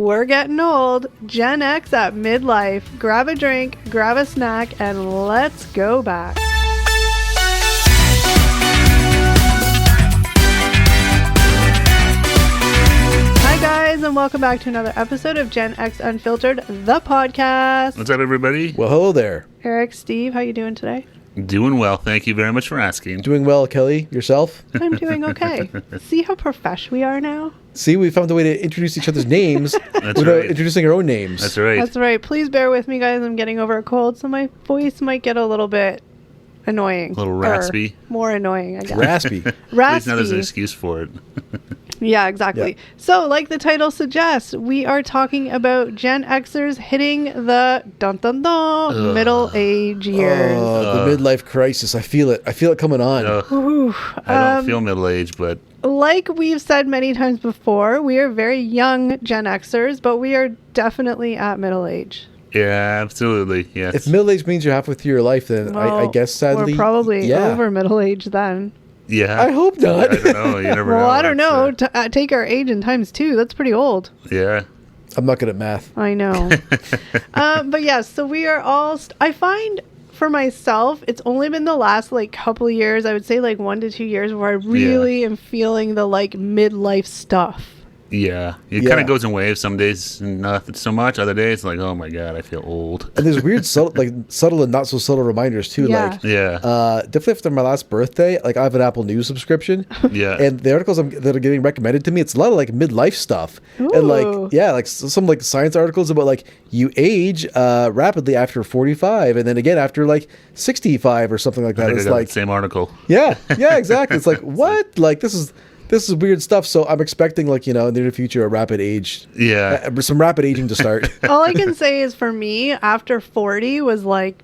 We're getting old. Gen X at midlife. Grab a drink, grab a snack, and let's go back. Hi guys, and welcome back to another episode of Gen X Unfiltered, the podcast. What's up, everybody? Well, hello there. Eric, Steve, how you doing today? Doing well. Thank you very much for asking. Doing well, Kelly. Yourself? I'm doing okay. See how profesh we are now? See, we found a way to introduce each other's names That's without right. introducing our own names. That's right. That's right. Please bear with me, guys. I'm getting over a cold, so my voice might get a little bit annoying. A little raspy. More annoying, I guess. Raspy. At least now there's an Raspy. excuse for it. Yeah, exactly. Yeah. So, like the title suggests, we are talking about Gen Xers hitting the middle age years. Oh, the midlife crisis. I feel it. I feel it coming on. Ooh. I don't feel middle-aged, but Like we've said many times before, we are very young Gen Xers, but we are definitely at middle age. yeah, absolutely. Yes. If middle age means you're halfway through your life, then I Well, guess sadly, we're probably yeah. over middle age then. yeah. I hope not. I don't know. You never know. Well, I don't know. That's, Take our age in times two. That's pretty old. yeah. I'm not good at math. I know. But yeah, so we are all. I find for myself, it's only been the last like couple of years. I would say like 1 to 2 years where I really am feeling the like midlife stuff. Yeah. It Yeah. kind of goes in waves. Some days, not so much. Other days, like, oh my God, I feel old. And there's weird, subtle and not so subtle reminders too. Yeah. Like, Yeah. definitely after my last birthday, like I have an Apple News subscription, Yeah. and the articles that are getting recommended to me, it's a lot of like midlife stuff, and Ooh. like like some like science articles about like you age rapidly after 45, and then again after like 65 or something like I that. think I It's got like the same article. yeah, exactly. It's like what? Like this is weird stuff. So I'm expecting like in the near future a rapid age, Yeah. some rapid aging to start. All I can say is for me, after 40 was like,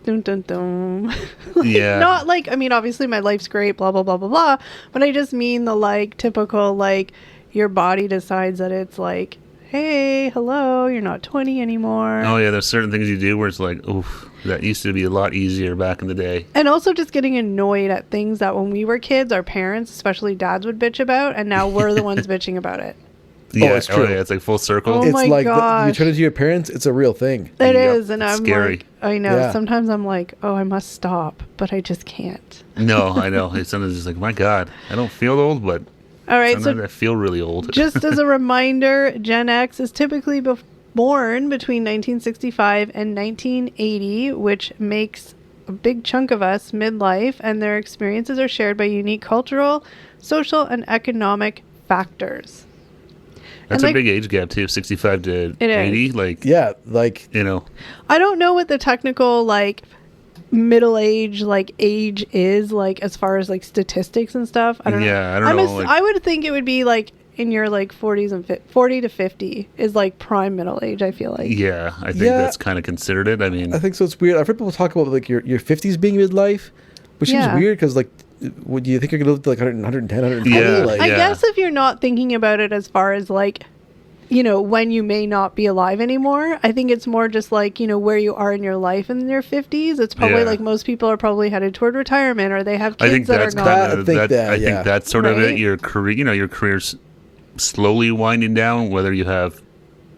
dun dun dun. Like, Yeah. Not like, I mean, obviously my life's great, blah, blah, blah, blah, blah. But I just mean the like typical, like your body decides that it's like, hey, hello, you're not 20 anymore. Oh, yeah. There's certain things you do where it's like, oof, that used to be a lot easier back in the day. And also just getting annoyed at things that when we were kids, our parents, especially dads, would bitch about. And now we're the ones bitching about it. Yeah. it's true. yeah. It's like full circle. Oh It's my like you gosh. turn into your parents. It's a real thing. It Yep, is. And it's I'm scary. like, I know. Yeah. Sometimes I'm like, oh, I must stop. But I just can't. No, I know. It's sometimes just like, my God, I don't feel old, but All right. So sometimes I feel really old. just as a reminder, Gen X is typically born between 1965 and 1980, which makes a big chunk of us midlife, and their experiences are shared by unique cultural, social, and economic factors. That's and a big age gap too, 65 to It is. 80. Like, Yeah, like you know, I don't know what the technical like middle age is like as far as like statistics and stuff. I don't know. Yeah, I don't know, like- I would think it would be like in your like 40s and 40 to 50 is like prime middle age. I feel like. yeah, I think Yeah. that's kind of considered it. I mean, I think so. It's weird. I've heard people talk about like your 50s being midlife, which seems Yeah. weird because like, would you think you're gonna live to like 100, 110, 120? Yeah. Like, I Yeah. guess if you're not thinking about it as far as like, you know, when you may not be alive anymore, I think it's more just like, you know, where you are in your life in your 50s. It's probably Yeah. like most people are probably headed toward retirement or they have kids I think that that's are kind gone. of I think that, I yeah. think that's sort of Right? it. Your career, your career's slowly winding down. Whether you have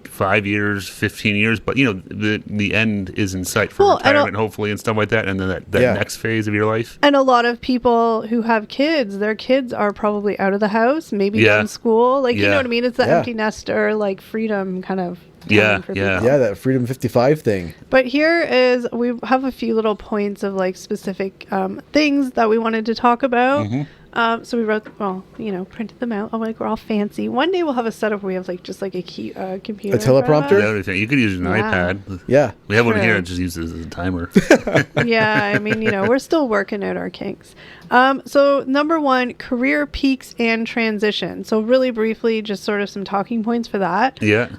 5 years, 15 years, but the end is in sight for Well, I don't- retirement, hopefully, and stuff like that. And then that Yeah. next phase of your life. And a lot of people who have kids, their kids are probably out of the house, maybe Yeah. done school. Like, you know Yeah. what I mean? It's the Yeah. empty nester, like freedom kind of. Yeah, time for yeah. people. yeah, that Freedom 55 thing. But here is, we have a few little points of like specific things that we wanted to talk about. Mm-hmm. So we wrote, printed them out. I'm like, we're all fancy. One day we'll have a setup where we have like just like a computer. A teleprompter? in front You could use an Yeah. iPad. Yeah. We have one True. here. It just uses as a timer. of us. Yeah, I mean, we're still working out our kinks. So number one, career peaks and transition. So really briefly, just sort of some talking points for that. Yeah.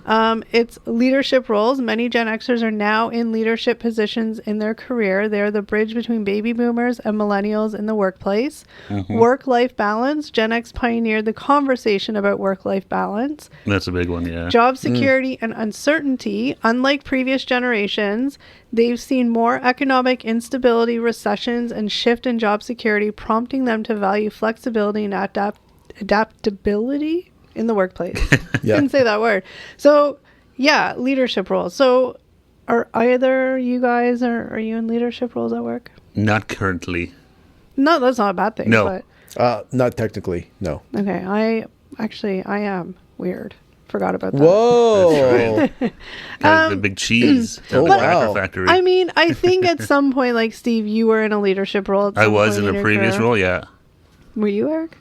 It's leadership roles. Many Gen Xers are now in leadership positions in their career. They're the bridge between baby boomers and millennials in the workplace. Work-life balance. Gen X pioneered the conversation about work-life balance. That's a big one. Yeah. Job security and uncertainty. Unlike previous generations, they've seen more economic instability, recessions, and shift in job security, prompting them to value flexibility and adaptability. in the workplace. Yeah. Didn't say that word. So yeah, leadership roles. So are either you guys are you in leadership roles at work? Not currently. No, that's not a bad thing. No. But Not technically, no. okay, I am weird. Forgot about that. Whoa. The big cheese at Oh, the Cracker wow. Factory. I mean, I think at some point, like Steve, you were in a leadership role. At I some was point in a your previous career. role, yeah. Were you, Eric?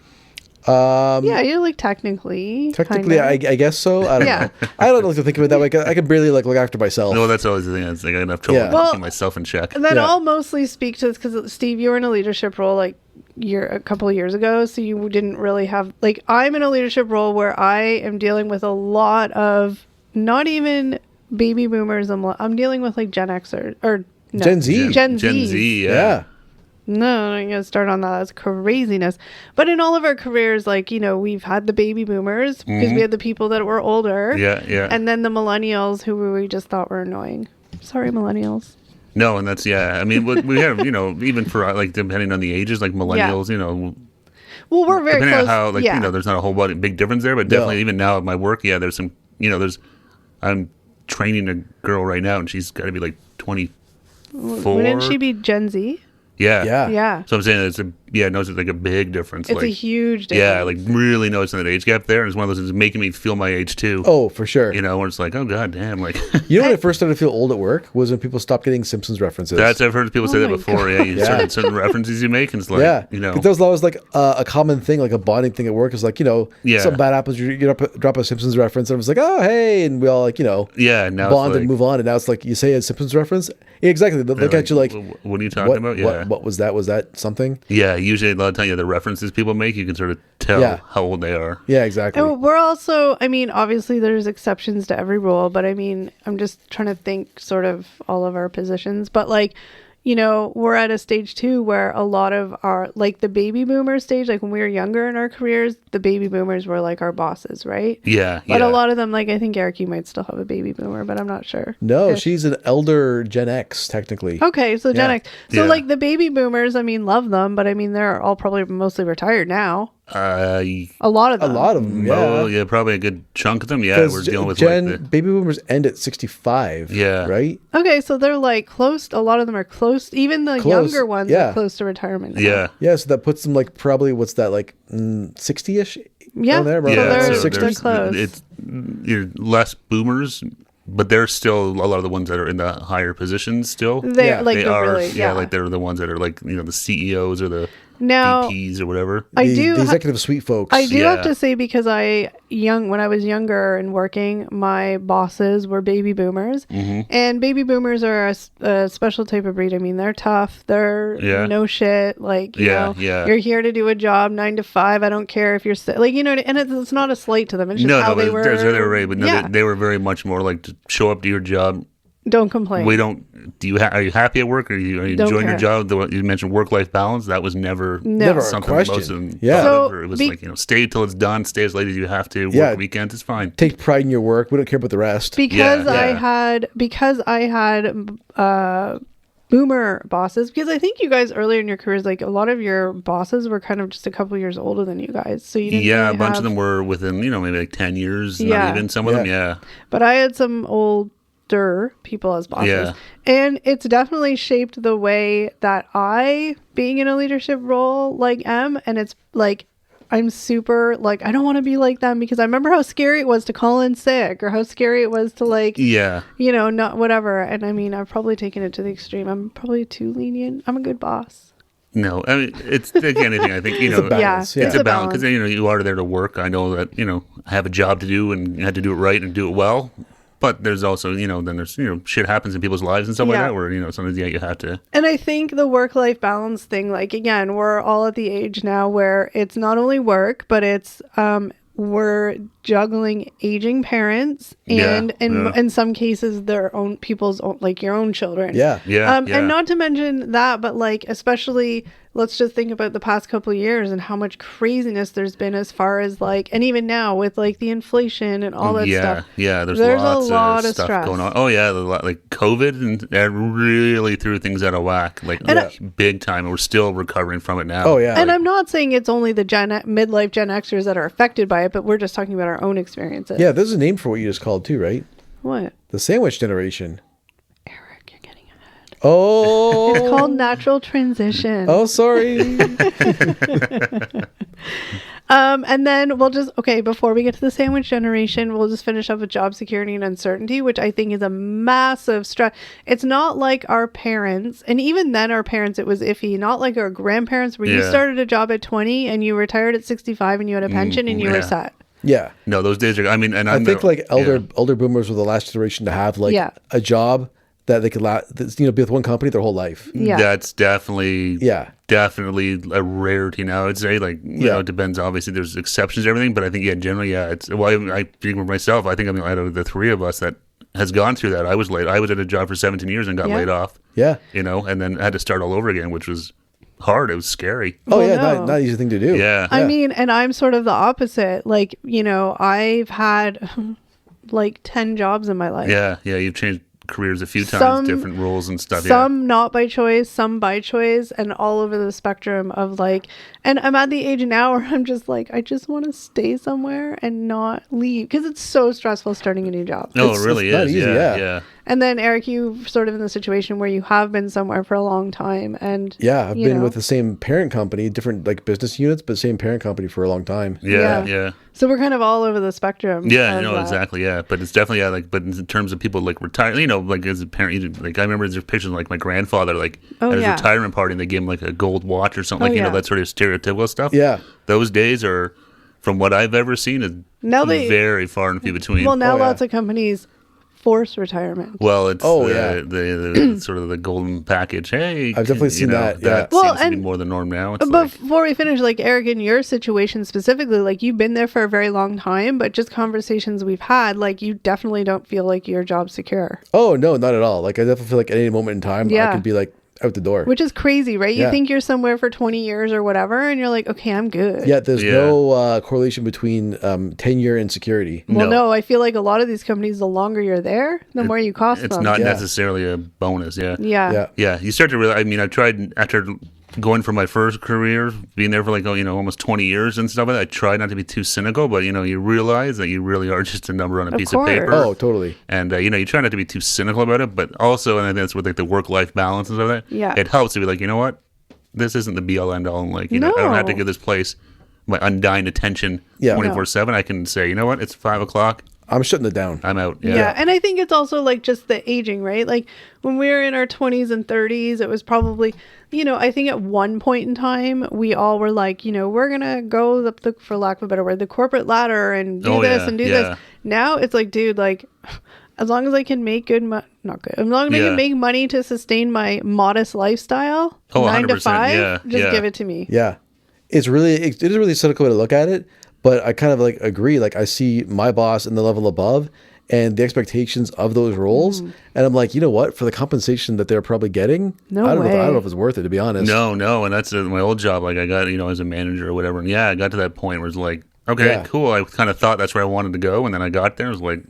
Yeah, you're like technically. technically, kinda. I guess so. I don't Yeah. know. I don't like to think of it that way. I can barely like look after myself. No, that's always the thing. It's like I have trouble Yeah. Well, keeping myself in check. And then Yeah. I'll mostly speak to this because Steve, you were in a leadership role like a couple of years ago, so you didn't really have like I'm in a leadership role where I am dealing with a lot of not even baby boomers. I'm dealing with like Gen X or no, Gen Z. Gen Gen Z. Z, yeah. yeah. No, I'm gonna start on that. That's craziness. But in all of our careers, like we've had the baby boomers because we had the people that were older. Yeah, yeah. And then the millennials who we just thought were annoying. Sorry, millennials. No, and that's, yeah. I mean, we have, even for, like, depending on the ages, like millennials, Well, we're very depending close. on how, like, yeah. there's not a whole big difference there, but definitely even now at my work, yeah, there's some, I'm training a girl right now, and she's got to be like 24. Wouldn't she be Gen Z? Yeah. Yeah. Yeah. So I'm saying it's like a big difference. It's like, a huge difference. yeah, like really noticing that age gap there, and it's one of those things making me feel my age too. Oh, for sure. Where it's like, oh god damn, like You know when I first started to feel old at work was when people stopped getting Simpsons references. I've heard people say Oh that my before. Yeah, you Yeah. started certain references you make, and it's like, Yeah, because that was always like a common thing, like a bonding thing at work. Is like Yeah. something bad happens, you drop a Simpsons reference, and it was like, oh hey, and we all like yeah, now bond it's like, and move on. And now it's like you say a Simpsons reference, yeah, exactly. They look at you like, what are you talking about? Yeah, what was that? Was that something? yeah. Usually, a lot of times, the references people make, you can sort of tell Yeah. how old they are. Yeah, exactly. And we're also, I mean, obviously there's exceptions to every rule, but I mean, I'm just trying to think sort of all of our positions. But like, we're at a stage too where a lot of our, like the baby boomer stage, like when we were younger in our careers, the baby boomers were like our bosses, right? Yeah, But yeah. a lot of them, like I think Eric, you might still have a baby boomer, but I'm not sure. No, If- she's an elder Gen X technically. Okay, so Gen Yeah. X. So Yeah. like the baby boomers, I mean, love them, but I mean, they're all probably mostly retired now. A lot of A them. lot of them. oh, Yeah. yeah, probably a good chunk of them. Yeah, 'Cause we're dealing with Gen like the, baby boomers end at 65. Yeah. Right. Okay, so they're like close. A lot of them are close. Even the Close, younger ones yeah. are close to retirement now. yeah. Yeah. So that puts them like probably what's that like 60ish? Yeah. Around there, So around they're- there, so 60s. they're close. It's you're less boomers, but they're still a lot of the ones that are in the higher positions still. They're Yeah. like They they're are, really like they're the ones that are like the CEOs or the Now, VPs or whatever. I the, do the ha- executive suite folks. I do Yeah. have to say because when I was younger and working, my bosses were baby boomers, Mm-hmm. and baby boomers are a special type of breed. I mean, they're tough. They're Yeah. no shit. Like Yeah, yeah. you're here to do a job 9 to 5. I don't care if you're like and it's not a slight to them. It's just No, how no, they but were. that's how they were raised. But no, yeah. they were very much more like to show up to your job. Don't complain. We don't. Are you happy at work? Are you Don't enjoying your care. job? You mentioned work-life balance. That was never Never a something question. most of them Yeah. thought So, of, or it was be- like stay till it's done. Stay as late as you have to. Yeah. Work weekends. It's fine. Take pride in your work. We don't care about the rest. because Yeah. I had boomer bosses, because I think you guys earlier in your careers, like a lot of your bosses were kind of just a couple years older than you guys, so you didn't Yeah, really a bunch have- of them were within maybe like 10 years. Yeah. Not even some of them. Yeah. but I had some older people as bosses, Yeah. and it's definitely shaped the way that I, being in a leadership role, like am, and it's like I'm super like I don't want to be like them, because I remember how scary it was to call in sick, or how scary it was to like Yeah. not whatever. And I mean, I've probably taken it to the extreme. I'm probably too lenient. I'm a good boss. No, I mean it's like anything. I think It's a balance. Yeah. Yeah. it's a balance because you are there to work. I know that I have a job to do and you had to do it right and do it well. But there's also then there's shit happens in people's lives and stuff like Yeah. that where sometimes you have to. And I think the work-life balance thing, like again, we're all at the age now where it's not only work, but it's we're juggling aging parents and in some cases their own people's own, like your own children. Yeah. Yeah, And not to mention that, but like especially let's just think about the past couple of years and how much craziness there's been as far as like, and even now with like the inflation and all that stuff. Yeah, there's a lots lot of of stuff stress. going on. Oh yeah, like COVID and that really threw things out of whack, like big time. And we're still recovering from it now. Oh yeah. And I'm not saying it's only the midlife Gen Xers that are affected by it, but we're just talking about our own experiences. Yeah, there's a name for what you just called too, right? What? The sandwich generation. Eric, you're getting ahead. Oh. It's called natural transition. Oh, sorry. And then before we get to the sandwich generation, we'll just finish up with job security and uncertainty, which I think is a massive stress. It's not like our parents, and even then our parents, it was iffy, not like our grandparents where you started a job at 20 and you retired at 65 and you had a pension and you were set. Yeah. No, those days are, I mean, and I think like elder boomers were the last generation to have like a job that they could be with one company their whole life. Yeah. That's definitely a rarity now. I'd say, like, you know, it depends. Obviously, there's exceptions to everything, but I think generally, it's. Well, I speak for myself. I think I'm out of the three of us that has gone through that. I was late. I was at a job for 17 years and got laid off. Yeah, you know, and then had to start all over again, which was hard. It was scary. Oh not an easy thing to do. Yeah. I mean, and I'm sort of the opposite. Like, you know, I've had like 10 jobs in my life. Yeah, you've changed careers a few times, different roles and stuff. Some not by choice, some by choice, and all over the spectrum of like, and I'm at the age now where I'm just like, I just want to stay somewhere and not leave because it's so stressful starting a new job. No, it really is. Easy, yeah. And then Eric, you sort of in the situation where you have been somewhere for a long time, and I've been with the same parent company, different like business units, but same parent company for a long time. Yeah. So we're kind of all over the spectrum. Yeah, no, exactly. Yeah, but it's definitely but in terms of people like retire, you know, like as a parent, like I remember there's pictures of, like my grandfather, like at his retirement party, and they gave him like a gold watch or something, you know, that sort of stereotypical stuff. Yeah, those days are, from what I've ever seen, is very far and few between. Well, now lots of companies force retirement. Well, it's the sort of the golden package. Hey, I've definitely seen that. Yeah. That seems to be more the norm now. It's before we finish, like Eric, in your situation specifically, like you've been there for a very long time, but just conversations we've had, like you definitely don't feel like your job's secure. Oh no, not at all. Like I definitely feel like at any moment in time, I could be like out the door. Which is crazy, right? You think you're somewhere for 20 years or whatever, and you're like, okay, I'm good. Yeah, there's no correlation between tenure and security. Well, no, I feel like a lot of these companies, the longer you're there, the more you cost them. It's not necessarily a bonus, Yeah. You start to realize, I mean, I've tried, after going for my first career, being there for like, almost 20 years and stuff like that, I try not to be too cynical, but, you realize that you really are just a number on a piece of paper. Oh, totally. And, you try not to be too cynical about it, but also, and I think that's with like the work-life balance and stuff like that, it helps to be like, you know what? This isn't the be-all, end-all. And like, I don't have to give this place my undying attention 24/7. I can say, you know what? It's 5 o'clock. I'm shutting it down. I'm out. Yeah. And I think it's also like just the aging, right? Like when we were in our 20s and 30s, it was probably, I think at one point in time, we all were like, we're going to go, for lack of a better word, the corporate ladder and do this and do this. Now it's like, dude, like as long as I can make as long as I can make money to sustain my modest lifestyle, 9 to 5, just give it to me. Yeah. It is a really cynical way to look at it. But I kind of like agree. Like I see my boss and the level above and the expectations of those roles. And I'm like, you know what? For the compensation that they're probably getting, I don't know if it's worth it, to be honest. No. And that's my old job. Like I got, as a manager or whatever. And I got to that point where it's like, okay, cool. I kind of thought that's where I wanted to go. And then I got there. I was like,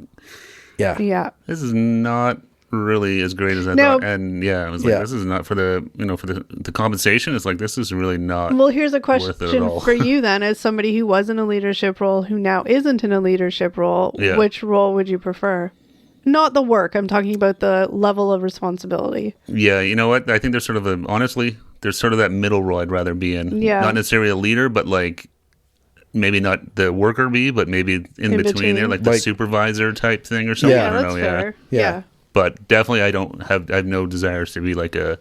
yeah, this is not really as great as I thought. And I was like, this is not for the for the compensation. It's like, this is really not. Well, here's a question for you then, as somebody who was in a leadership role who now isn't in a leadership role. Which role would you prefer? Not the work, I'm talking about the level of responsibility. Yeah, you know what, I think there's sort of there's sort of that middle role I'd rather be in. Not necessarily a leader, but like maybe not the worker bee, but maybe in between there, like the supervisor type thing or something. I don't know. Fair. Yeah. But definitely, I have no desires to be like a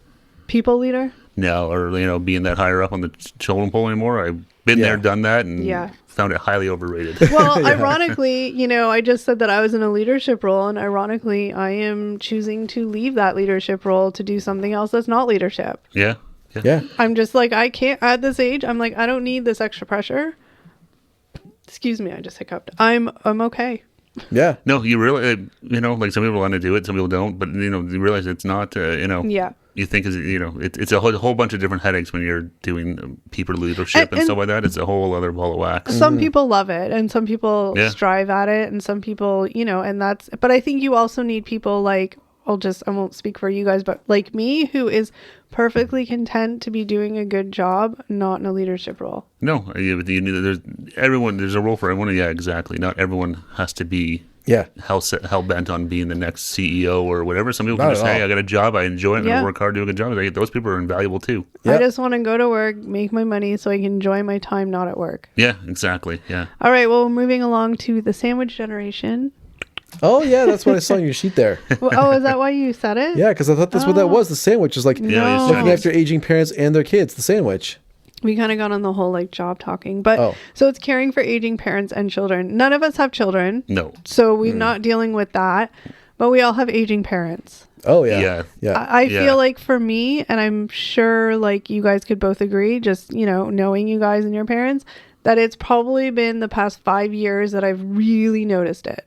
people leader. No, or being that higher up on the totem pole anymore. I've been there, done that, and found it highly overrated. Well, ironically, I just said that I was in a leadership role, and ironically, I am choosing to leave that leadership role to do something else that's not leadership. Yeah. I'm just like, I can't at this age. I'm like, I don't need this extra pressure. Excuse me, I just hiccuped. I'm okay. Yeah. No, you really, like some people want to do it, some people don't, but you realize it's not, Yeah. you think is, it's a whole bunch of different headaches when you're doing people leadership and stuff like that. It's a whole other ball of wax. Some people love it, and some people strive at it, and some people, but I think you also need people like, I won't speak for you guys, but like me, who is perfectly content to be doing a good job, not in a leadership role. No, there's a role for everyone. Yeah, exactly. Not everyone has to be hell bent on being the next CEO or whatever. Some people can just say, hey, I got a job, I enjoy it, and I work hard, do a good job. Those people are invaluable too. Yep. I just want to go to work, make my money so I can enjoy my time not at work. Yeah, exactly. Yeah. All right, well, moving along to the sandwich generation. Oh, yeah, that's what I saw on your sheet there. Oh, is that why you said it? Yeah, because I thought that's what that was. The sandwich is like looking after aging parents and their kids, the sandwich. We kind of got on the whole like job talking, but so it's caring for aging parents and children. None of us have children. No. So we're not dealing with that, but we all have aging parents. Oh, yeah. I feel like for me, and I'm sure like you guys could both agree, just, knowing you guys and your parents, that it's probably been the past 5 years that I've really noticed it.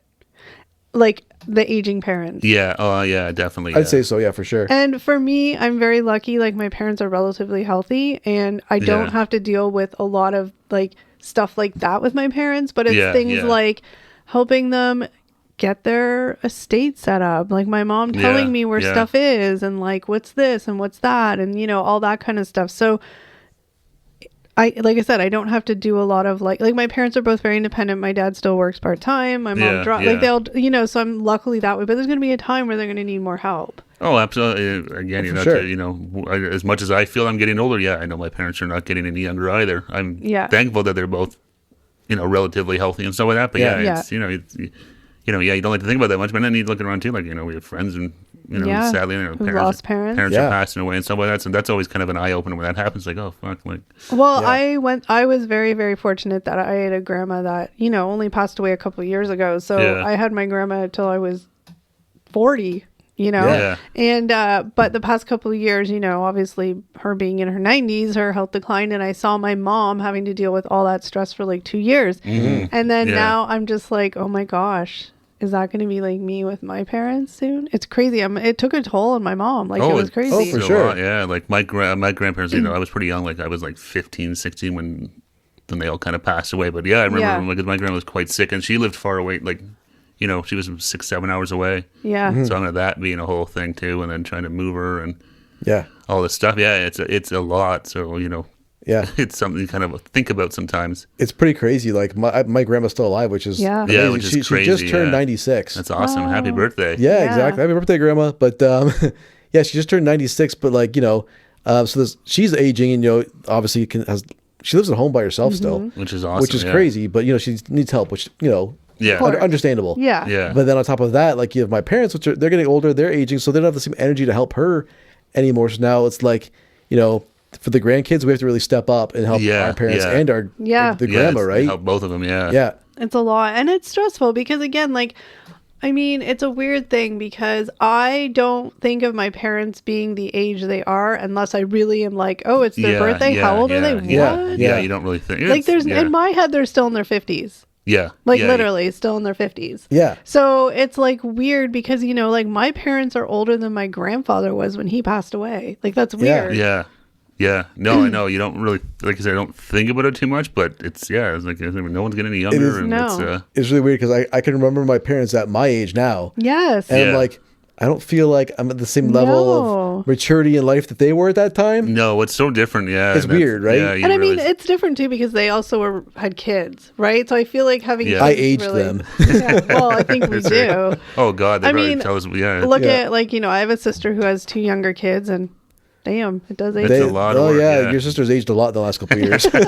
Like the aging parents. Yeah. Oh, yeah, definitely. I'd say so. Yeah, for sure. And for me, I'm very lucky. Like my parents are relatively healthy and I don't have to deal with a lot of like stuff like that with my parents, but it's things like helping them get their estate set up. Like my mom telling me where stuff is and like, what's this and what's that and, all that kind of stuff. So like I said, I don't have to do a lot of like my parents are both very independent. My dad still works part-time. My mom like they'll, so I'm luckily that way, but there's going to be a time where they're going to need more help. Oh, absolutely. Again, as much as I feel I'm getting older, I know my parents are not getting any younger either. I'm thankful that they're both, relatively healthy and stuff like that. But it's, you don't like to think about that much, but then you look around too, like, we have friends and, sadly, lost parents are passing away and stuff like that. So that's always kind of an eye opener when that happens. Like, oh, fuck. Like, well, I was very, very fortunate that I had a grandma that, only passed away a couple of years ago. So I had my grandma till I was 40, and, but the past couple of years, obviously her being in her 90s, her health declined, and I saw my mom having to deal with all that stress for like 2 years. Mm-hmm. And then now I'm just like, oh my gosh. Is that going to be like me with my parents soon? It's crazy. It took a toll on my mom. Like it was crazy. Oh, for sure. Yeah. Like my grandparents, I was pretty young. Like I was like 15, 16 when they all kind of passed away. But I remember because my grandma was quite sick and she lived far away. Like, she was 6-7 hours away. Yeah. Mm-hmm. So under that being a whole thing too. And then trying to move her and all this stuff. Yeah. It's a lot. So, it's something you kind of think about sometimes. It's pretty crazy. Like my grandma's still alive, which is amazing. Which is crazy. She just turned 96. That's awesome. Happy birthday. Yeah, exactly. Happy birthday, Grandma. But she just turned 96. But like so she's aging, and obviously she lives at home by herself still, which is awesome. Which is crazy. But she needs help, which understandable. Yeah. But then on top of that, like you have my parents, which they're getting older, they're aging, so they don't have the same energy to help her anymore. So now it's like for the grandkids, we have to really step up and help our parents and our the grandma, right? Help both of them, Yeah. It's a lot. And it's stressful because, again, like, I mean, it's a weird thing because I don't think of my parents being the age they are unless I really am like, oh, it's their birthday. How old are they? What? Yeah, you don't really think. Like, in my head, they're still in their 50s. Yeah. Like literally still in their 50s. Yeah. So it's like weird because, like my parents are older than my grandfather was when he passed away. Like that's weird. Yeah. Yeah, no, I know. You don't really, like I said, I don't think about it too much, but it's like no one's getting any younger. It's really weird because I can remember my parents at my age now. Yes. And I'm like, I don't feel like I'm at the same level of maturity in life that they were at that time. No, it's so different. Yeah. It's weird, right? Yeah, and I mean, it's different too because they also had kids, right? So I feel like having kids I aged them. Yeah, well, I think we do. Oh, God. They probably tell us, Look at, like, I have a sister who has 2 younger kids and damn, it does age. It's a lot of work, your sister's aged a lot in the last couple of years. No,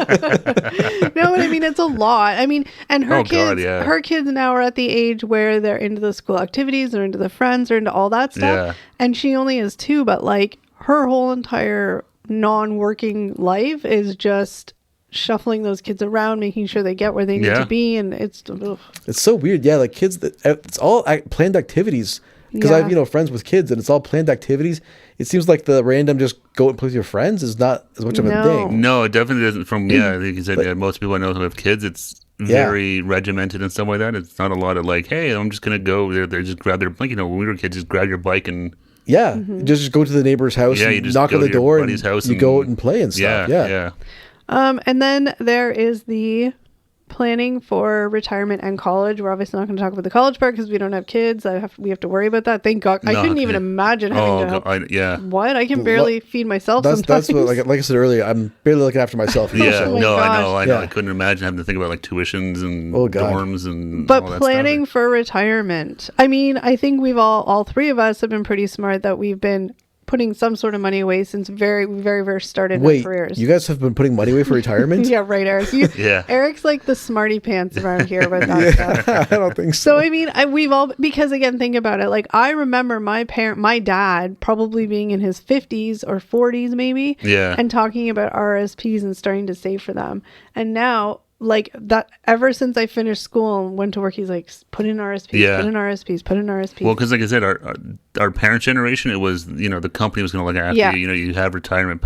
but I mean, it's a lot. I mean, and her kids now are at the age where they're into the school activities, they're into the friends, they're into all that stuff. Yeah. And she only has 2, but like her whole entire non-working life is just shuffling those kids around, making sure they get where they need to be. And it's so weird. Yeah, like kids, it's all planned activities. Because I have, friends with kids and it's all planned activities. It seems like the random just go and play with your friends is not as much of a thing. No, it definitely isn't. I think you said most people I know who have kids, it's very regimented and stuff like that. It's not a lot of like, hey, I'm just going to go there. They just grab their, like, when we were kids, just grab your bike and Yeah, just go to the neighbor's house, you and just knock go on the to your door, buddy's and house you and- go out and play and stuff. Yeah. And then there is the planning for retirement and college. We're obviously not going to talk about the college part because we don't have kids. We have to worry about that. Thank God. I couldn't even imagine having to help. What? I can barely feed myself sometimes. That's what, like I said earlier, I'm barely looking after myself. Yeah, Oh my no, gosh. I know. I couldn't imagine having to think about like tuitions and dorms and But all that planning stuff. for retirement. I mean, I think we've all three of us have been pretty smart that we've been putting some sort of money away since very, very, very started in our careers. You guys have been putting money away for retirement? Yeah, right, Eric. Eric's like the smarty pants around here with that stuff. I don't think so. So I mean, we've all, because again, think about it. Like I remember my dad probably being in his 50s or 40s maybe, and talking about RSPs and starting to save for them. And now, like that, ever since I finished school and went to work, he's like, put in RSPs, put in RSPs, put in RSPs. Well, because like I said, our parents' generation, it was, the company was going to look after you. You have retirement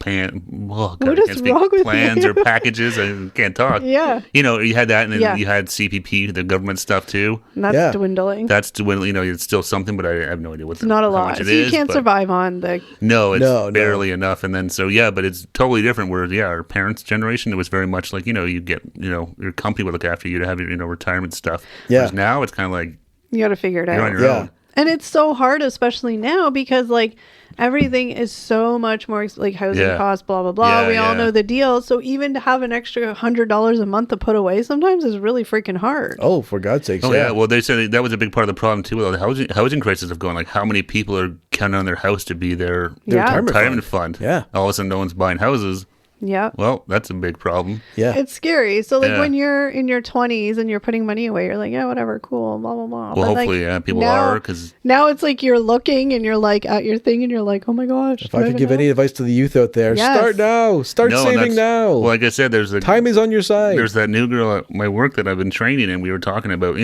what is wrong with plans you? or packages. I can't talk. Yeah. You had that, and then you had CPP, the government stuff too. And that's dwindling. That's dwindling. It's still something, but I have no idea it's not a lot. So you can't survive on the. No, it's barely enough. And then but it's totally different. Where our parents' generation, it was very much like you get your company would look after you to have your retirement stuff. Yeah. Whereas now it's kind of like you got to figure it out. You're on your own. And it's so hard, especially now, because like everything is so much more like housing costs, blah, blah, blah. Yeah, we all know the deal. So even to have an extra $100 a month to put away sometimes is really freaking hard. Oh, for God's sakes. Oh, yeah. Well, they said that was a big part of the problem, too, with all the housing crisis of going, like, how many people are counting on their house to be their retirement fund? Yeah. All of a sudden, no one's buying houses. Yeah. Well, that's a big problem. Yeah. It's scary. So like when you're in your 20s and you're putting money away, you're like, yeah, whatever, cool, blah, blah, blah. Well, but hopefully, people are. Cause now it's like you're looking and you're like at your thing and you're like, oh my gosh. If I could give any advice to the youth out there, start now. Start saving now. Well, like I said, time is on your side. There's that new girl at my work that I've been training, and we were talking about,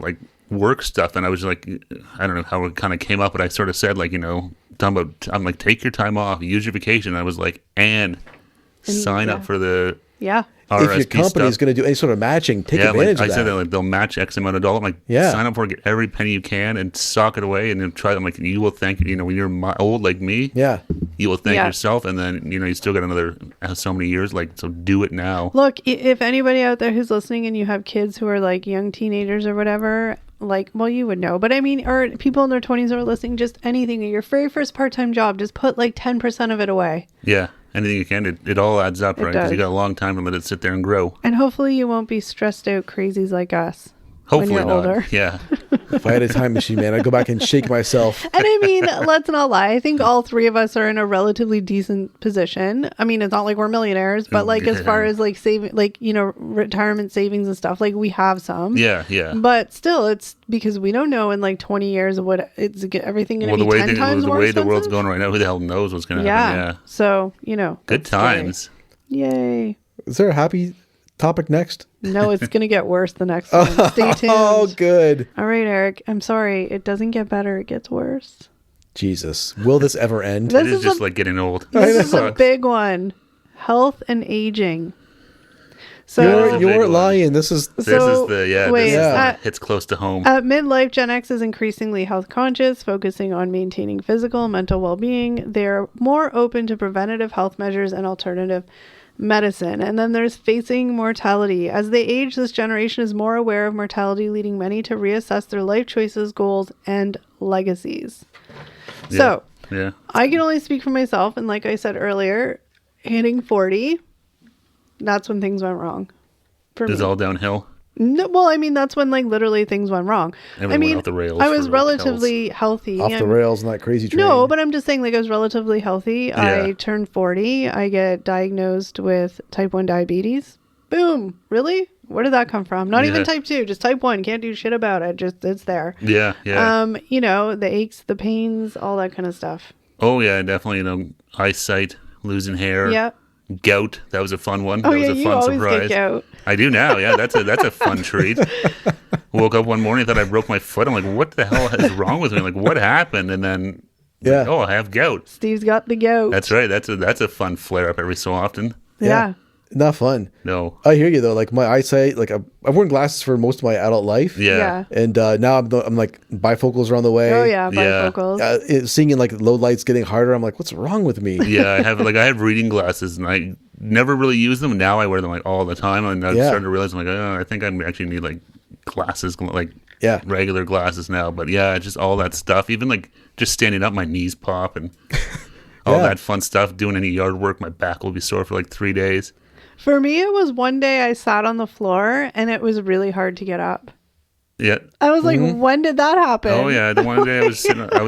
like work stuff. And I was like, I don't know how it kind of came up, but I sort of said like, talking about, I'm like, take your time off, use your vacation. And I was like, and sign up for the RSP if your company is going to do any sort of matching, take advantage of that. I said that like, they'll match X amount of dollars. I'm like, sign up for it, get every penny you can, and sock it away, and then try. I'm like, you will thank when you're old like me. Yeah, you will thank yourself, and then you still got another so many years. Like, so do it now. Look, if anybody out there who's listening and you have kids who are like young teenagers or whatever. Like, well, you would know, but I mean, or people in their 20s who are listening, just anything, your very first part-time job, just put like 10% of it away. Yeah, anything you can. It all adds up, right? Because you got a long time to let it sit there and grow. And hopefully you won't be stressed out crazies like us. Hopefully when you're not. Older. Yeah. If I had a time machine, man, I'd go back and shake myself. And I mean, let's not lie. I think all three of us are in a relatively decent position. I mean, it's not like we're millionaires, but like as far as like saving, like, retirement savings and stuff, like we have some. Yeah, yeah. But still, it's because we don't know in like 20 years what it's everything going to be 10 times more expensive. The way the world's going right now, who the hell knows what's going to happen? Yeah. So, good times. Yay. Is there a happy topic next? No, it's going to get worse the next one. Stay tuned. Oh, good. All right, Eric. I'm sorry. It doesn't get better. It gets worse. Jesus. Will this ever end? It is just like getting old. This is a big one. Health and aging. So you're lying. This is hits close to home. At midlife, Gen X is increasingly health conscious, focusing on maintaining physical and mental well-being. They're more open to preventative health measures and alternative medicine. And then there's facing mortality. As they age, this generation is more aware of mortality, leading many to reassess their life choices, goals, and legacies. So I can only speak for myself. And like I said earlier, hitting 40, that's when things went wrong for me. It's all downhill. No, well, I mean, that's when like literally things went wrong. Everyone went off the rails. I was relatively healthy. Off the rails and that crazy train. No, but I'm just saying, like, I was relatively healthy. Yeah. I turned 40. I get diagnosed with type 1 diabetes. Boom. Really? Where did that come from? Not even type 2, just type 1. Can't do shit about it. Just, it's there. Yeah, yeah. The aches, the pains, all that kind of stuff. Oh, yeah, definitely. Eyesight, losing hair. Yeah. Gout. That was a fun one. Oh, that was a fun always surprise. Get gout. I do now. Yeah, that's a fun treat. Woke up one morning, thought I broke my foot. I'm like, what the hell is wrong with me? Like, what happened? And then, like, I have gout. Steve's got the gout. That's right. That's a fun flare up every so often. Yeah. Not fun. No. I hear you though. Like my eyesight, like I've worn glasses for most of my adult life. Yeah. And now I'm like bifocals are on the way. Oh yeah, bifocals. Seeing in like low lights getting harder. I'm like, what's wrong with me? Yeah, I have reading glasses, and I never really use them. Now I wear them like all the time, and I'm starting to realize I'm like, I think I actually need like glasses, like regular glasses now. But yeah, just all that stuff. Even like just standing up, my knees pop and all that fun stuff. Doing any yard work, my back will be sore for like 3 days. For me, it was one day I sat on the floor and it was really hard to get up. Yeah. I was like, when did that happen? Oh yeah, the one day I was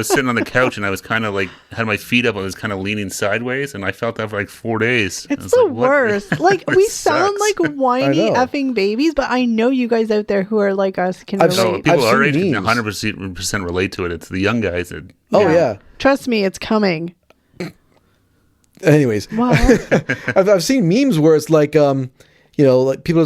sitting on the couch and I was kind of like had my feet up. I was kind of leaning sideways, and I felt that for like 4 days. It's the worst. Like we sound like whiny I know. effing babies, but I know you guys out there who are like us can relate. No, people I've our age seen can memes. 100% relate to it. It's the young guys that. Oh yeah. Trust me, it's coming. Anyways, Wow. I've seen memes where it's like like people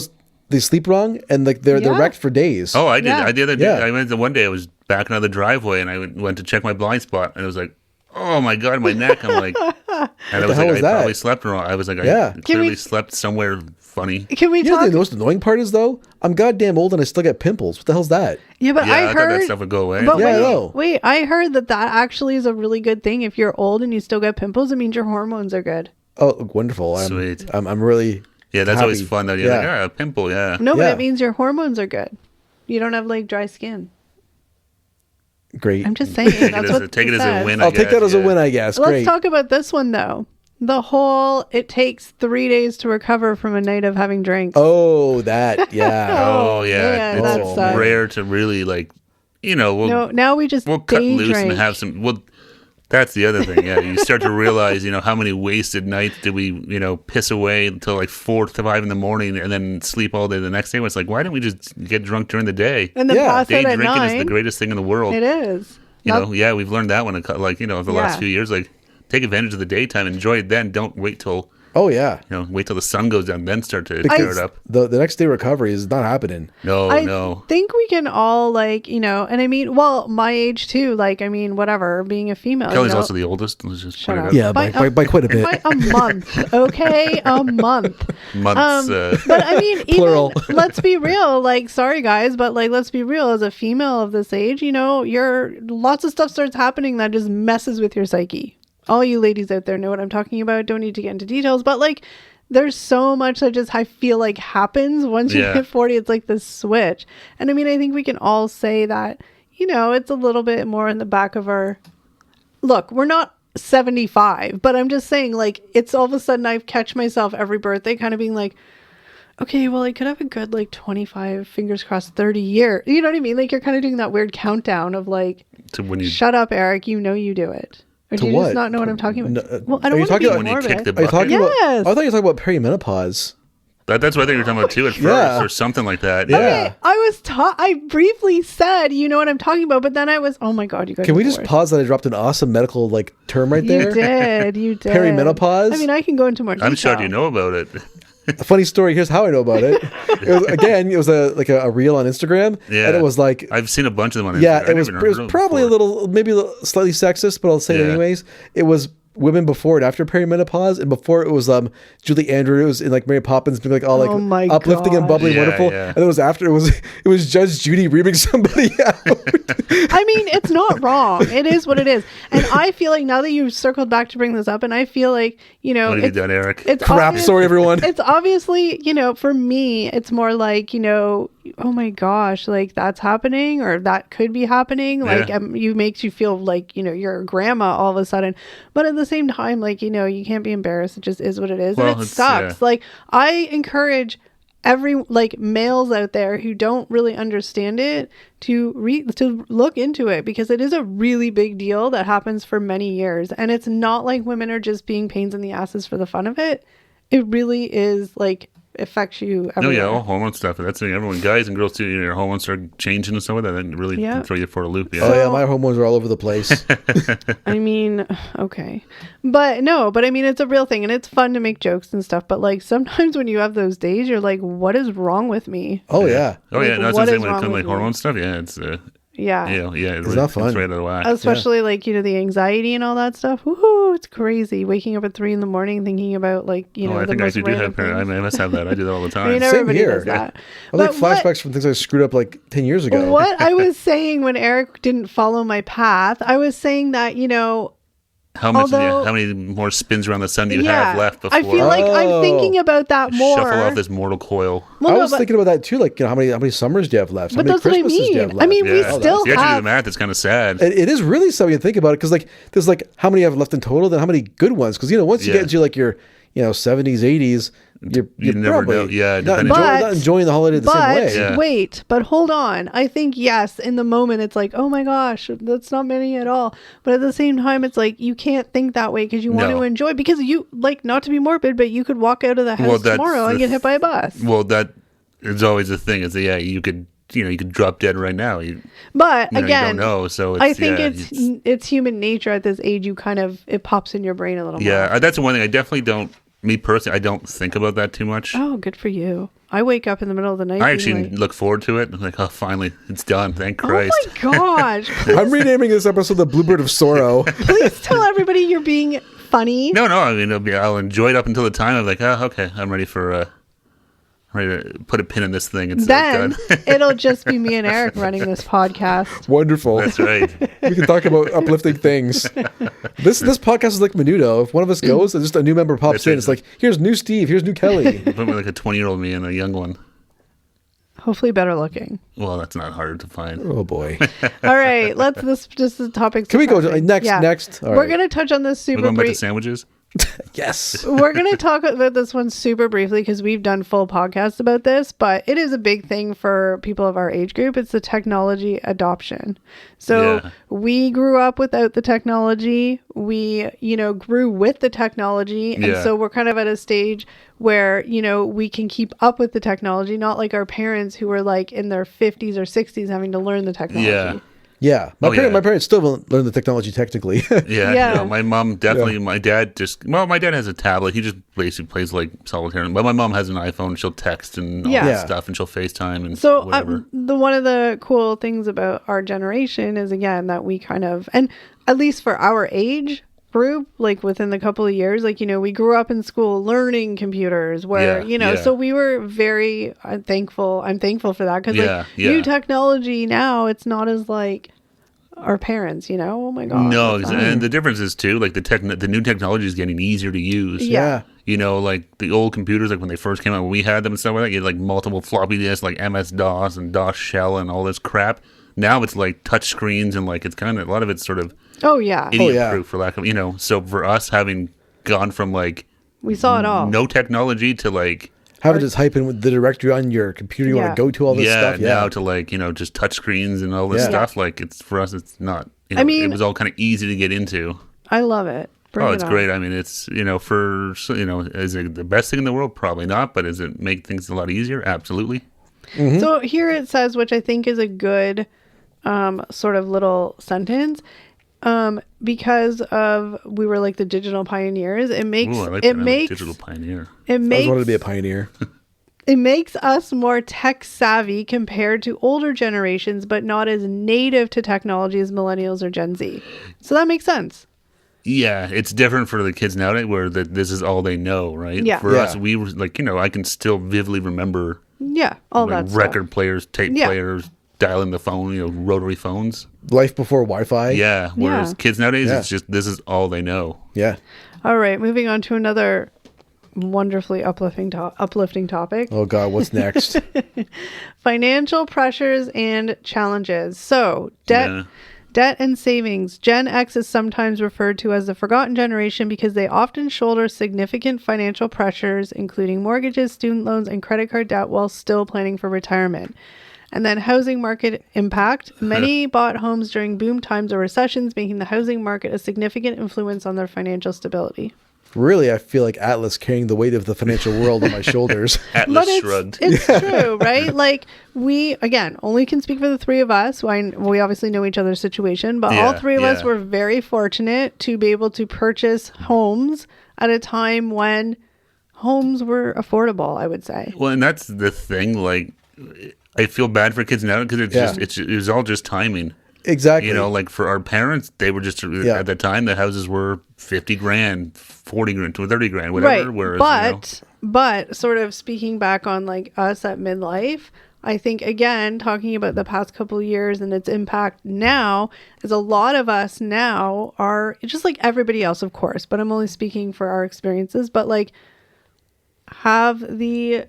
they sleep wrong and like they're wrecked for days. Oh, I did. Yeah. The other day, Yeah. I went one day. I was backing out of the driveway, and I went to check my blind spot, and it was like, oh my god, my neck. I'm like, and I was hell like, was I that? probably slept wrong. I was like, Yeah. I clearly slept somewhere funny. Can we You know talk? the most annoying part is though? I'm goddamn old and I still get pimples. What the hell's that? Yeah, but Yeah, I I thought heard that stuff would go away. But Yeah, I wait, know. wait, I heard that actually is a really good thing. If you're old and you still get pimples, it means your hormones are good. Oh, wonderful. Sweet. I'm really Yeah, that's happy. always fun though. You're like, a pimple, yeah. No, but Yeah. it means your hormones are good. You don't have like dry skin. great. I'm just saying. Take That's it what as a says. win. I'll take that as a win, I guess. Let's Great. talk about this one though. The whole it takes 3 days to recover from a night of having drinks. Oh, that. Yeah. Oh yeah, man, that it's sucks. rare to really like, we'll No, now we just we'll cut day loose drink. and have some. Well, that's the other thing. Yeah, you start to realize, how many wasted nights did we, piss away until like 4 to 5 in the morning, and then sleep all day the next day. It's like, why don't we just get drunk during the day? and then Yeah. pass Day out at drinking 9. is the greatest thing in the world. It is. Yeah, we've learned that one. Like, the last Yeah. few years, like, take advantage of the daytime, enjoy it then. Don't wait till Oh, yeah. wait till the sun goes down, then start to Because tear it up. The next day recovery is not happening. No. I think we can all like, and I mean, well, my age too, like, I mean, whatever, being a female. Kelly's also the oldest. Let's just Shut point it up. out. Yeah, by quite a bit. By a month, okay? A month. Months. But I mean, Plural. even, let's be real. Like, sorry guys, but like, let's be real. As a female of this age, lots of stuff starts happening that just messes with your psyche. All you ladies out there know what I'm talking about. Don't need to get into details, but like, there's so much that just I feel like happens once you hit 40. It's like this switch, and I mean, I think we can all say that it's a little bit more in the back of our. Look, we're not 75, but I'm just saying, like, it's all of a sudden I catch myself every birthday kind of being like, okay, well, I could have a good like 25, fingers crossed, 30 years. You know what I mean? Like, you're kind of doing that weird countdown of like, to when you shut up, Eric. You do it. Or do you what? just not know what I'm talking about? No, Well, I are don't you want to be talking about when you morbid. kick the Are you talking bucket. about? Yes. I thought you were talking about perimenopause. That's what I think you're talking about too at first, Yeah. or something like that. Yeah. Okay, I was I briefly said, you know what I'm talking about, but then I was, oh my god, you guys. Can are we just bored. pause that I dropped an awesome medical term right there? You did. Perimenopause? I mean, I can go into more detail. I'm shocked you know about it. A funny story. Here's how I know about it. It was a reel on Instagram. Yeah. And it was like, I've seen a bunch of them on Instagram. yeah, I it was never heard of them probably before. maybe a little slightly sexist, but I'll say it Yeah. anyways. It was women before and after perimenopause, and before it was Julie Andrews and like Mary Poppins being like all like Oh my uplifting and God. bubbly, Yeah, wonderful. yeah. And it was after it was Judge Judy reaming somebody out. I mean, it's not wrong. It is what it is. And I feel like now that you've circled back to bring this up, and I feel like, What have you it's, done, Eric? it's Crap, obvious- sorry everyone. It's obviously, for me, it's more like, oh my gosh, like that's happening or that could be happening. Like Yeah. you makes you feel like, you're a grandma all of a sudden. But at the same time, like, you can't be embarrassed. It just is what it is. Well, and it it's, sucks. Like I encourage like males out there who don't really understand it to look into it, because it is a really big deal that happens for many years, and it's not like women are just being pains in the asses for the fun of it. It really is like affects you No, everywhere. yeah, all hormone stuff. That's the thing. Everyone, guys and girls too. Your hormones start changing and stuff like that. That really Yeah. can throw you for a loop. Oh Yeah. yeah, my hormones are all over the place. I mean, okay. But I mean, it's a real thing, and it's fun to make jokes and stuff, but like sometimes when you have those days, you're like, what is wrong with me? Oh yeah. Oh yeah. Like, That's what the is same when it wrong comes to with like you? hormone stuff. Yeah, it's Yeah. It's not fun. It's right out of whack. Especially like, the anxiety and all that stuff. Woohoo, it's crazy. Waking up at 3 a.m. thinking about like, I think I do have I must have that. I do that all the time. I mean, everybody does that. I like flashbacks from things I screwed up like 10 years ago. What I was saying when Eric didn't follow my path, I was saying that, how many more spins around the sun do you have left before? I feel like I'm thinking about that more. Shuffle off this mortal coil. I was thinking about that too. Like, how many summers do you have left? How many Christmases do you have left? I mean, we still have. You actually do the math. It's kind of sad. It is really sad when you think about it, because like there's like how many you have left in total, then how many good ones? Because once you get into like your 70s, 80s, you never probably know. not enjoying the holiday the same way. But wait, hold on. I think yes, in the moment it's like, oh my gosh, that's not many at all. But at the same time, it's like you can't think that way because you want to enjoy. Because you like, not to be morbid, but you could walk out of the house tomorrow and get hit by a bus. Well, that is always the thing. Is you could drop dead right now. But again, you don't know. So I think it's human nature at this age. You kind of, it pops in your brain a little more. Yeah, that's the one thing I definitely don't. Me personally, I don't think about that too much. Oh, good for you. I wake up in the middle of the night. I actually look forward to it. I'm like, oh, finally, it's done. Thank Christ. Oh my gosh. I'm renaming this episode the Bluebird of Sorrow. Please tell everybody you're being funny. No. I mean, I'll enjoy it up until the time I'm like, oh, okay, I'm ready to put a pin in this thing. It's then done. It'll just be me and Eric running this podcast. Wonderful. That's right. We can talk about uplifting things. This podcast is like Menudo. If one of us goes and just a new member pops in, it's like, here's new Steve, here's new Kelly. Put me like a 20-year-old me and a young one. Hopefully better looking. Well, that's not hard to find. Oh boy. All right, this just the topic. Can we go to next? All We're going to touch on this super We're going back to sandwiches? Yes. We're going to talk about this one super briefly because we've done full podcasts about this, but it is a big thing for people of our age group. It's the technology adoption. So we grew up without the technology. We, grew with the technology. And so we're kind of at a stage where, we can keep up with the technology, not like our parents who were like in their 50s or 60s having to learn the technology. Yeah. My parents still haven't learned the technology technically. My mom definitely. My dad my dad has a tablet. He just basically plays like solitaire. But my mom has an iPhone. She'll text and all that stuff, and she'll FaceTime and whatever. One of the cool things about our generation is, again, that we kind of, and at least for our age group, like within the couple of years, like, we grew up in school learning computers where, so we were very thankful. I'm thankful for that because new technology now, it's not as like our parents, oh my God. No, and the difference is too, like the new technology is getting easier to use. Yeah. Like the old computers, like when they first came out, when we had them and stuff like that, you had like multiple floppy disks, like MS-DOS and DOS shell and all this crap. Now it's like touch screens and like it's kind of, a lot of it's sort of idiot-proof for lack of, so for us having gone from like we saw it all, no technology to like having to type in with the directory on your computer you want to go to all this stuff. Now to like, just touch screens and all this stuff. Like it's, for us, it's not, it was all kind of easy to get into. I love it. It's great. I mean, it's, is it the best thing in the world? Probably not, but does it make things a lot easier? Absolutely. Mm-hmm. So here it says, which I think is a good sort of little sentence, because of we were like the digital pioneers. It makes digital pioneer. I wanted to be a pioneer. It makes us more tech savvy compared to older generations, but not as native to technology as millennials or Gen Z. So that makes sense. Yeah, it's different for the kids nowadays where this is all they know, right? Yeah. For us, we were like, I can still vividly remember. Yeah, all like that record stuff. Players, tape players, dialing the phone, rotary phones. Life before Wi-Fi. Yeah, whereas kids nowadays, it's just, this is all they know. Yeah. All right, moving on to another wonderfully uplifting topic. Oh God, what's next? Financial pressures and challenges. So, Debt and savings. Gen X is sometimes referred to as the forgotten generation because they often shoulder significant financial pressures, including mortgages, student loans, and credit card debt while still planning for retirement. And then housing market impact. Many bought homes during boom times or recessions, making the housing market a significant influence on their financial stability. Really, I feel like Atlas carrying the weight of the financial world on my shoulders. Atlas shrugged. It's true, right? Like, we, again, only can speak for the three of us. We obviously know each other's situation, but all three of us were very fortunate to be able to purchase homes at a time when homes were affordable, I would say. Well, and that's the thing, like, I feel bad for kids now because it was all just timing. Exactly. You know, like for our parents, they were just at that time the houses were $50,000, $40,000, $30,000, whatever. Right. Whereas, but sort of speaking back on like us at midlife, I think again talking about the past couple of years and its impact now is a lot of us now are just like everybody else, of course. But I'm only speaking for our experiences. But like have the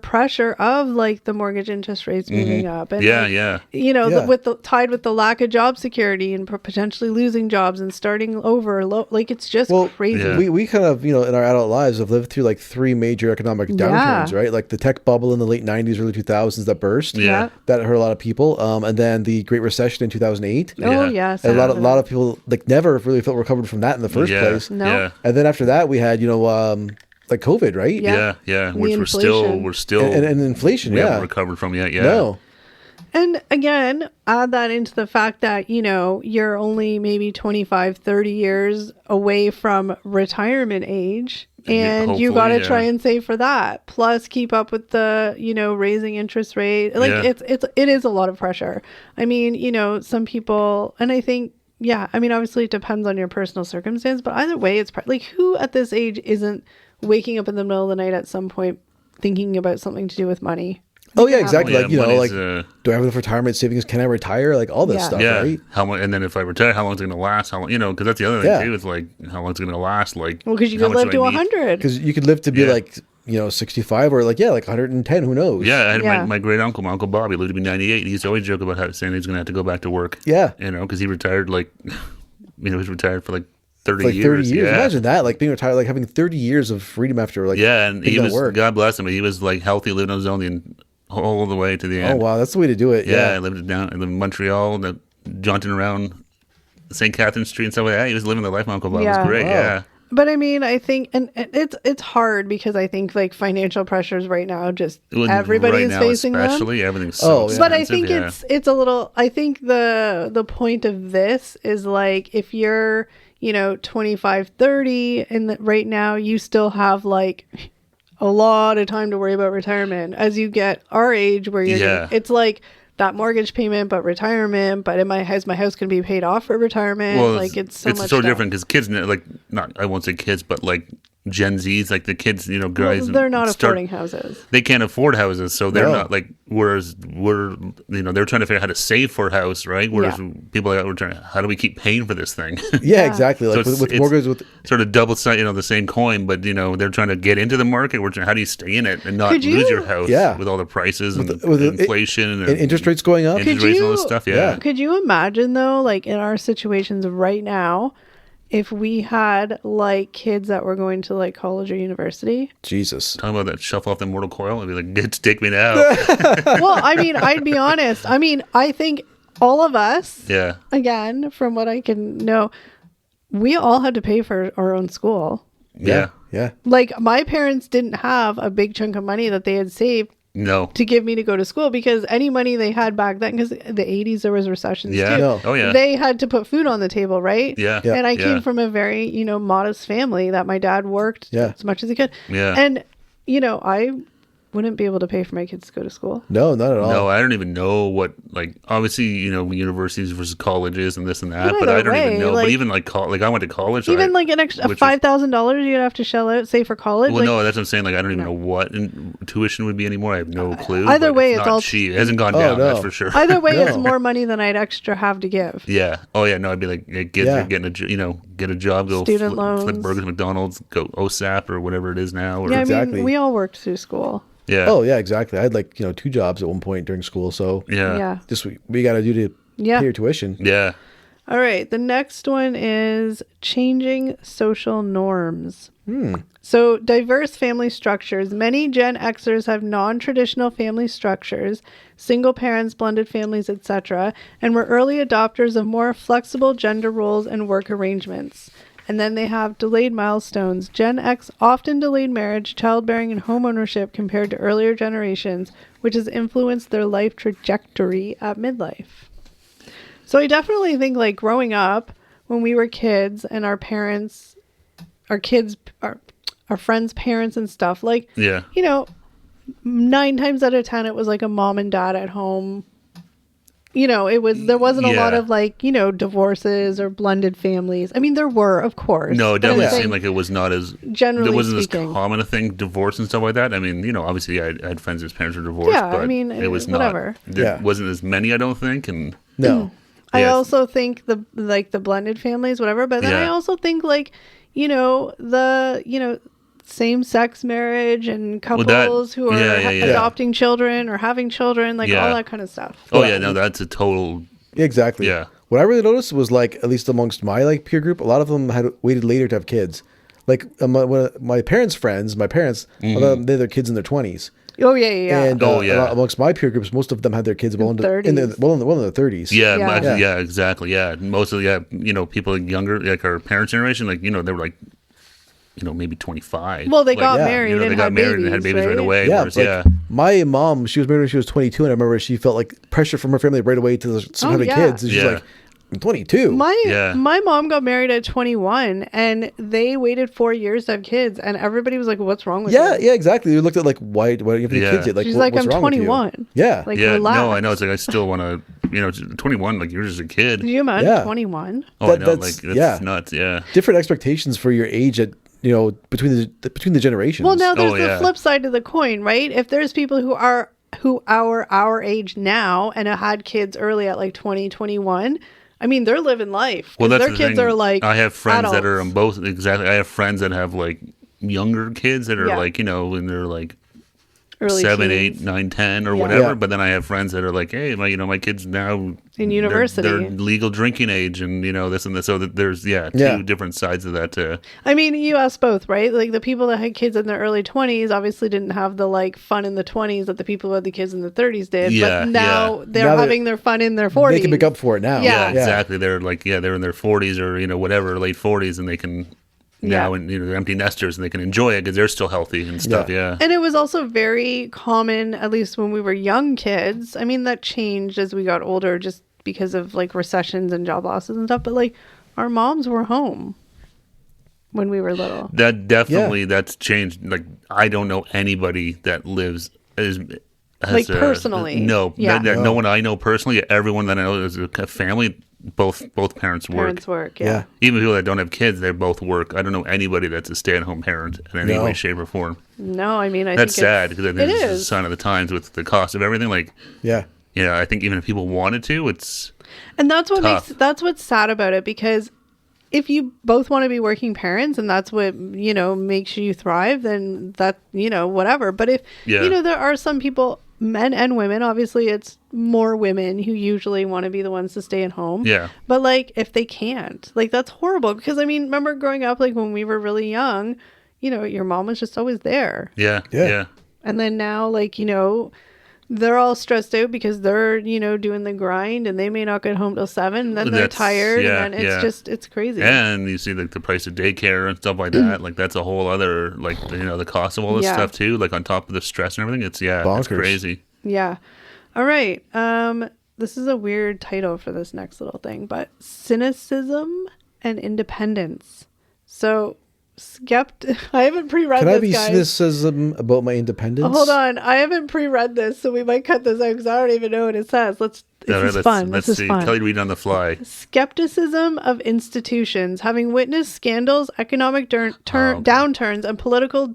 pressure of like the mortgage interest rates moving up and you know tied with the lack of job security and potentially losing jobs and starting over like it's just crazy. We kind of, you know, in our adult lives have lived through like 3 major economic downturns, right? Like the tech bubble in the late 90s, early 2000s that burst, that hurt a lot of people, and then the Great Recession in 2008. And a lot of people like never really felt recovered from that in the first place. And then after that we had, you know, like COVID, right? Which we're still and inflation. We haven't recovered from yet. No. And again, add that into the fact that, you know, you're only maybe 25, 30 years away from retirement age, and you got to try and save for that. Plus keep up with the, you know, raising interest rate. Like it is a lot of pressure. I mean, you know, some people, and I think, I mean, obviously it depends on your personal circumstance, but either way, it's like who at this age isn't waking up in the middle of the night at some point thinking about something to do with money. Oh yeah, exactly. Like, you know, like do I have enough retirement savings? Can I retire? Like all this stuff, right? How long? And then if I retire, how long is it going to last? How long? You know, because that's the other thing too. It's like how long is it going to last? Like because you could live to 100. Because you could live to be like, you know, 65 or like 110. Who knows? Yeah, I had my great uncle, my uncle Bobby, lived to be 98. He used to always joke about saying he's going to have to go back to work. Yeah, you know, because he retired like, you know, he's retired for like 30 years. Imagine that, like being retired, like having 30 years of freedom after like and he was work. God bless him, but he was like healthy, living on his own all the way to the end. Oh wow, that's the way to do it. I lived in Montreal, jaunting around St. Catherine Street and stuff like that. He was living the life. My uncle Bob was great. Wow. But I mean, I think, and it's hard because I think like financial pressures right now, just everybody is facing especially, them. Everything's so expensive. But I think it's a little. I think the point of this is like if you're, you know, 25, 30, and right now you still have like a lot of time to worry about retirement. As you get our age, where you're, it's like that mortgage payment, but retirement. But my house going to be paid off for retirement? Well, like it's much so different because kids, like I won't say kids, but like Gen Zs, like the kids, you know, guys, they're not affording houses. They can't afford houses, so they're not like. Whereas we're, you know, they're trying to figure out how to save for a house, right? Whereas people like we're trying, how do we keep paying for this thing? Exactly. Like so with mortgages, with sort of double side, you know, the same coin, but you know, they're trying to get into the market. We're trying, how do you stay in it and not lose your house with all the prices and inflation and interest rates going up, interest rates and all this stuff? Could you imagine though, like in our situations right now, if we had like kids that were going to like college or university? Jesus. Talking about that shuffle off the mortal coil and be like, take me now. Well, I mean, I'd be honest. I mean, I think all of us, again, from what I can know, we all had to pay for our own school. Yeah. Like my parents didn't have a big chunk of money that they had saved to give me to go to school, because any money they had back then, because the 80s there was recessions too. They had to put food on the table, right? And I came from a very, you know, modest family that my dad worked as much as he could. And you know, I wouldn't be able to pay for my kids to go to school. No, not at all. No, I don't even know what, like, obviously, you know, universities versus colleges and this and that, but I don't even know. Like, but even like I went to college. Even like an extra $5,000 you'd have to shell out, say, for college. Well, like, no, that's what I'm saying. Like, I don't even know what tuition would be anymore. I have no clue. Either way, it's all cheap. It hasn't gone down. That's for sure. Either way, it's more money than I'd extra have to give. Oh yeah. No, I'd be like, hey, kids are getting get a job, go student loans, flip burgers, McDonald's, go OSAP or whatever it is now. Or, I mean, we all worked through school. Yeah. Oh yeah, exactly. I had like, you know, 2 jobs at one point during school. So just we got to do to pay your tuition. Yeah. All right. The next one is changing social norms. So diverse family structures. Many Gen Xers have non-traditional family structures, single parents, blended families, etc., and were early adopters of more flexible gender roles and work arrangements. And then they have delayed milestones. Gen X often delayed marriage, childbearing, and home ownership compared to earlier generations, which has influenced their life trajectory at midlife. So I definitely think, like, growing up, when we were kids and our parents, our friends' parents and stuff, like, you know, 9 times out of 10, it was like a mom and dad at home. There wasn't a lot of divorces or blended families. I mean, there were, of course. No, it definitely seemed like it was not as generally there wasn't speaking. as common a thing, divorce and stuff like that. I mean, obviously I had friends whose parents were divorced, but I mean, it was whatever. not. There wasn't as many, I don't think, and no. I also think the blended families, whatever. But then I also think same-sex marriage and couples who are adopting children or having children, all that kind of stuff. Oh yeah, no, that's a total. Exactly. Yeah. What I really noticed was at least amongst my peer group, a lot of them had waited later to have kids. My parents' friends, they had their kids in their 20s. Oh yeah. And amongst my peer groups, most of them had their kids in their 30s. Yeah, exactly. Yeah, mostly people younger, like our parents' generation, they were maybe 25. Well, they got married. They got married and had babies right away. Yeah, my mom, she was married when she was 22, and I remember she felt pressure from her family right away to start having kids. And she's like, I'm 22. My mom got married at 21, and they waited 4 years to have kids, and everybody was like, "What's wrong with you?" Yeah, exactly. You looked at why don't you have any kids yet? She's like, "I'm 21." Yeah, relax. No, I know. It's I still want to. 21, you're just a kid. Can you imagine 21? Oh, I know. That's nuts. Yeah, different expectations for your age at. Between the generations. Well, now there's the flip side of the coin, right? If there's people who are our age now and had kids early at 20, 21, I mean, they're living life. Well, that's their kids are I have friends adults. that are on both. Exactly. I have friends that have younger kids that are when they're early 7, teens. 8, 9, 10 or whatever. But then I have friends that are hey, my kids now in university, they're legal drinking age, and this and this. So that there's two different sides of that. I mean, you asked both, right? The people that had kids in their early 20s obviously didn't have the fun in the 20s that the people who had the kids in the 30s did. Yeah, but now they're having their fun in their 40s. They can make up for it now. Yeah, exactly. They're they're in their 40s or whatever, late 40s, and they can. Now, and they're empty nesters, and they can enjoy it because they're still healthy and stuff. Yeah. And it was also very common, at least when we were young kids. I mean, that changed as we got older, just because of recessions and job losses and stuff. But our moms were home when we were little. That definitely that's changed. I don't know anybody that lives personally. No, no one I know personally. Everyone that I know is a family. Both parents work. Parents work, yeah. Even people that don't have kids, they both work. I don't know anybody that's a stay-at-home parent in any way, shape, or form. No, I mean, that's sad because I think it's a sign of the times with the cost of everything. I think even if people wanted to, it's and that's what tough. that's what's sad about it, because if you both want to be working parents and that's what makes you thrive, then that whatever. But if there are some people, men and women, obviously it's more women who usually want to be the ones to stay at home. Yeah. But if they can't, that's horrible, because I mean, remember growing up, when we were really young, your mom was just always there. Yeah. And then now, they're all stressed out because they're, doing the grind, and they may not get home till 7, and then they're tired, and then it's crazy. And you see the price of daycare and stuff like that. That's a whole other, the cost of all this stuff too, on top of the stress and everything. It's it's crazy. Yeah. All right. This is a weird title for this next little thing, but cynicism and independence. So I haven't pre-read this, Can I be guys. cynicism about my independence? Hold on. I haven't pre-read this, so we might cut this out because I don't even know what it says. This is fun. Let's see. Kelly, read on the fly. Skepticism of institutions. Having witnessed scandals, economic downturns, and political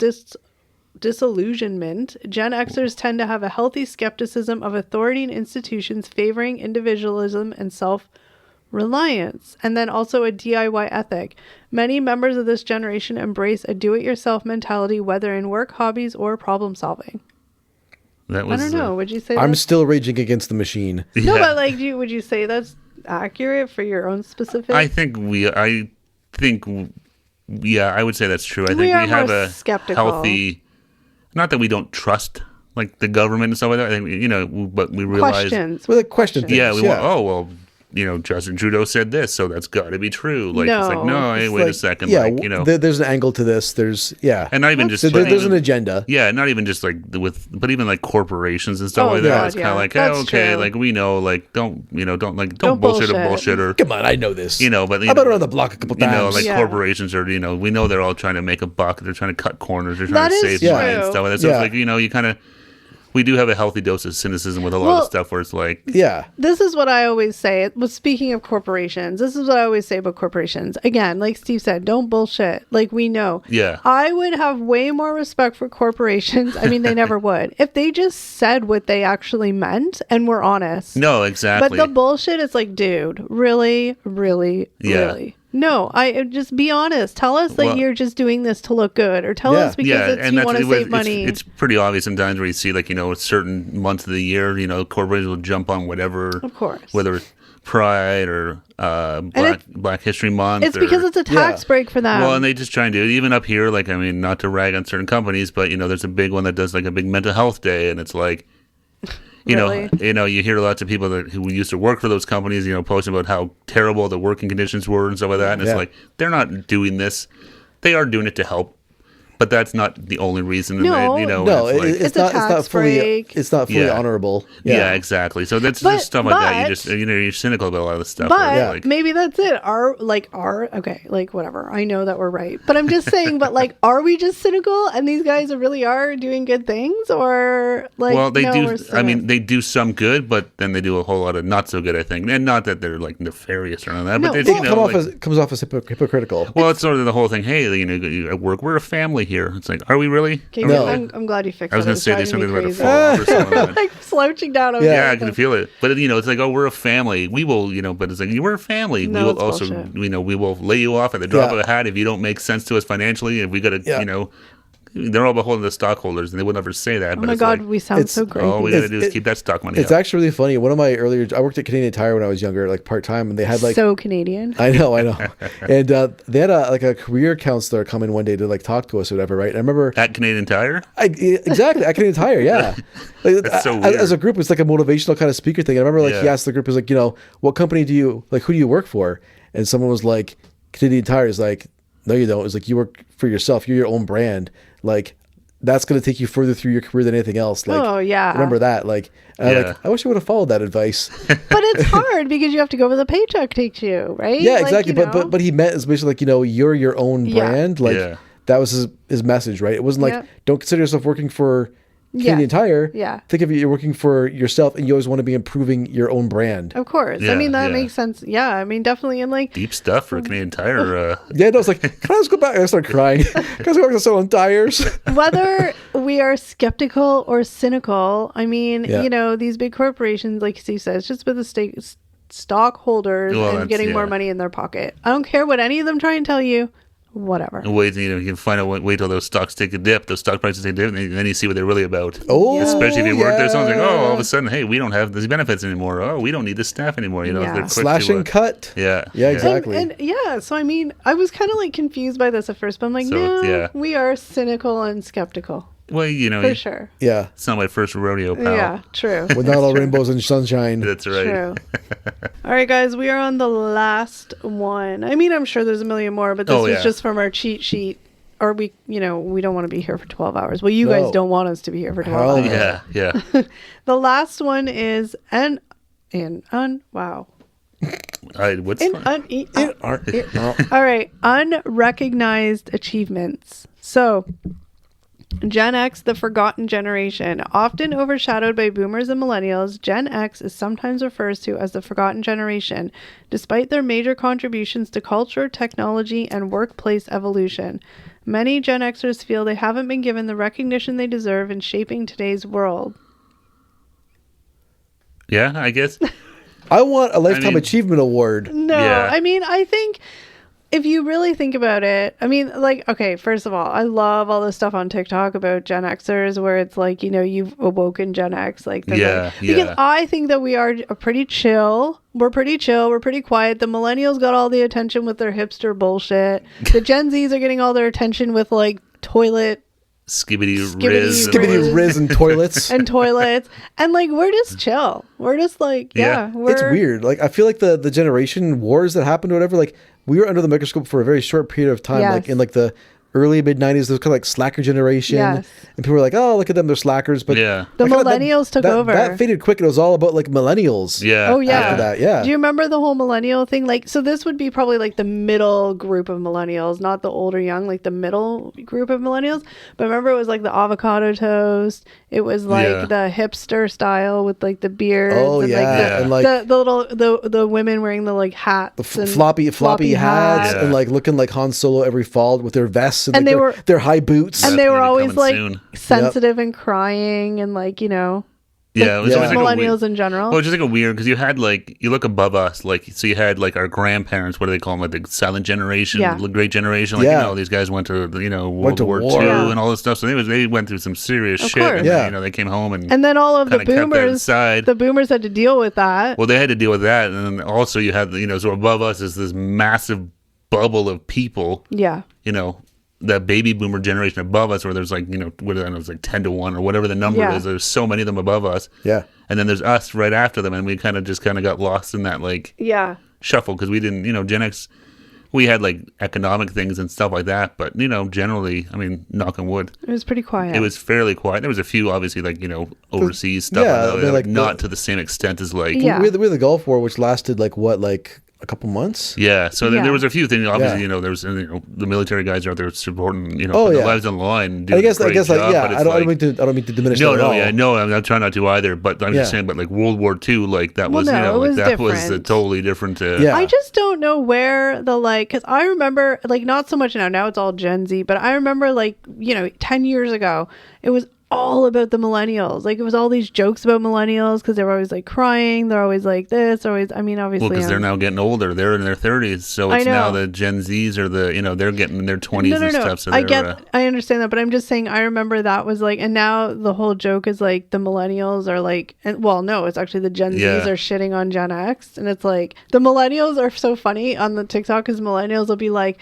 disillusionment, Gen Xers tend to have a healthy skepticism of authority and institutions, favoring individualism and self-reliance, and then also a DIY ethic. Many members of this generation embrace a do-it-yourself mentality, whether in work, hobbies, or problem solving. I don't know. Would you say I'm still raging against the machine? No, but would you say that's accurate for your own specific? I would say that's true. I think we have a skeptical. Healthy. Not that we don't trust the government and stuff like that. I think but we realize questions. Well, question things. Yeah, want. Justin Trudeau said this, so that's got to be true. Wait a second. There's an angle to this. There's and not even just there's an agenda. Yeah, not even just but even corporations and stuff like that. It's kind of true. we know, don't bullshit a bullshitter. Come on, I know this. But I've been around the block a couple times. Corporations are, we know they're all trying to make a buck. They're trying to cut corners. They're trying to save money and stuff like that. So it's you kind of. we do have a healthy dose of cynicism with a lot of stuff where it's like, this is what I always say. Well, speaking of corporations, this is what I always say about corporations. Again, like Steve said, don't bullshit. Like, we know. Yeah. I would have way more respect for corporations. I mean, they never would. If they just said what they actually meant and were honest. No, exactly. But the bullshit is like, dude, really, really, really? No, I just be honest. Tell us that you're just doing this to look good, or tell us because you want to save money. It's pretty obvious sometimes where you see, like, certain months of the year, corporations will jump on whatever, of course, whether it's Pride or Black History Month. It's because it's a tax break for them. Well, and they just try and do it. Even up here, like, I mean, not to rag on certain companies, but there's a big one that does like a big mental health day, and it's like. Really? You hear lots of people who used to work for those companies, posting about how terrible the working conditions were and stuff like that. And it's like, they're not doing this. They are doing it to help. But that's not the only reason. No, it's not fully honorable. Yeah, exactly. So that's just stuff like that. You just you're cynical about a lot of this stuff. But maybe that's it. Okay, like whatever. I know that we're right, but I'm just saying. But like, are we just cynical? And these guys really are doing good things, or like? Well, they do. I mean, they do some good, but then they do a whole lot of not so good. I think, and not that they're like nefarious or anything like that. But it comes off as hypocritical. Well, it's sort of the whole thing. Hey, at work, we're a family here. It's like, are we really? Okay, no. I'm glad you fixed it. I was going to say there's something about a fall or something. Like slouching down over I can feel it. But, it's like, oh, we're a family. We will, but it's like, we're a family. No, we will also, we will lay you off at the drop of a hat if you don't make sense to us financially. If we got to, they're all beholden to stockholders, and they would never say that. Oh my God, we sound so great. All we got to do is keep that stock money. It's actually really funny. One of my I worked at Canadian Tire when I was younger, like part time, and they had like so Canadian. I know, and they had a career counselor come in one day to like talk to us or whatever, right? And I remember at Canadian Tire. Exactly at Canadian Tire, yeah. Like, that's so weird. As a group, it's like a motivational kind of speaker thing. And I remember he asked the group, "Is like, what company who do you work for?" And someone was like, "Canadian Tire." Is like, "No, you don't." It's like, you work for yourself. You're your own brand. Like. That's going to take you further through your career than anything else. Like, remember that. Like, I wish I would have followed that advice. But it's hard because you have to go where the paycheck takes you, right? Yeah, exactly. But he meant is basically like, you're your own brand. Like that was his message, right? It wasn't like, don't consider yourself working for Canadian Tire. Yeah. Think of it, you're working for yourself, and you always want to be improving your own brand. Of course. I mean, that makes sense. Yeah. I mean, definitely. And like deep stuff for Canadian Tire. Yeah, no, it's like, can I just go back? I started crying. Because we're selling tires. Whether we are skeptical or cynical, I mean, these big corporations, like Steve says, just with the stockholders and getting more money in their pocket. I don't care what any of them try and tell you. Whatever. Wait, you can find out. Wait till those stocks take a dip. Those stock prices take a dip, and then you see what they're really about. Oh, especially if you work there. Someone's like, all of a sudden, hey, we don't have these benefits anymore. Oh, we don't need this staff anymore. Slash and cut. Yeah, exactly. And so I mean, I was kind of like confused by this at first, but I'm like, we are cynical and skeptical. Well, for sure. Yeah. It's not my first rodeo, pal. Yeah, true. With not all rainbows and sunshine. That's right. True. All right, guys, we are on the last one. I mean, I'm sure there's a million more, but this was just from our cheat sheet. Or we don't want to be here for 12 hours. Well, you guys don't want us to be here for 12 hours. Yeah. The last one is wow. All right, unrecognized achievements. So, Gen X, the forgotten generation. Often overshadowed by boomers and millennials, Gen X is sometimes referred to as the forgotten generation, despite their major contributions to culture, technology, and workplace evolution. Many Gen Xers feel they haven't been given the recognition they deserve in shaping today's world. Yeah, I guess. I want a Lifetime Achievement Award. No, I mean, I think if you really think about it, I mean, like, okay, first of all, I love all this stuff on TikTok about Gen Xers where it's like, you've awoken Gen X. Like, because I think that we are pretty chill. We're pretty chill. We're pretty quiet. The millennials got all the attention with their hipster bullshit. The Gen Zs are getting all their attention with like toilet Skibbity Riz and toilets. And toilets. And like, we're just chill. We're just like, it's weird. Like, I feel like the generation wars that happened or whatever, like, we were under the microscope for a very short period of time, like in like the early mid-90s, those kind of like slacker generation. Yes. And people were like, oh, look at them, they're slackers. But the millennials took over. That faded quick. It was all about like millennials. Yeah. Oh, yeah. After that, yeah. Do you remember the whole millennial thing? Like, so this would be probably like the middle group of millennials, not the older young, like the middle group of millennials. But remember, it was like the avocado toast. It was like the hipster style with like the beards. Oh, and yeah. and like the women wearing the like hats. The floppy hats and like looking like Han Solo every fall with their vests and like, they their, were their high boots. And they were always like soon. sensitive and crying and like, you know. Yeah, it was always like millennials in general. Well, just like a weird, because you had like, you look above us, like, so you had like our grandparents, what do they call them, like the silent generation, the great generation, like, you know, these guys went to, you know, World War II and all this stuff, so they went through some serious shit, course. and then, you know, they came home and then all of the boomers, the boomers had to deal with that. Well, they had to deal with that, and then also you had, you know, so above us is this massive bubble of people, you know, that baby boomer generation above us, where there's like, you know, what it was like 10-1 or whatever the number is. There's so many of them above us. Yeah. And then there's us right after them, and we kind of got lost in that like shuffle because we didn't, you know, Gen X. We had like economic things and stuff like that, but you know, generally, I mean, knock on wood, it was pretty quiet. It was fairly quiet. There was a few, obviously, like, you know, overseas stuff, like not to the same extent as like we had the Gulf War, which lasted like what, like a couple months. Yeah, so there was a few things. Obviously, you know, there was, you know, the military guys are out there supporting, you know, putting their lives on the line. I guess, like, yeah. I don't mean to diminish. No, I'm trying not to either. But I'm just saying, but like World War II, like that was, you know, like that was a totally different. I just don't know where the like, because I remember like not so much now. Now it's all Gen Z, but I remember like, you know, 10 years ago, it was all about the millennials. Like it was all these jokes about millennials because they were always like crying, they're always like this, always, I mean, obviously because they're now getting older, they're in their 30s, so it's now the Gen Zs or the, you know, they're getting in their 20s and stuff, so I understand that, but I'm just saying, I remember that was like, and now the whole joke is like the millennials are like, and well, no, it's actually the Gen Zs are shitting on Gen X, and it's like the millennials are so funny on the TikTok because millennials will be like,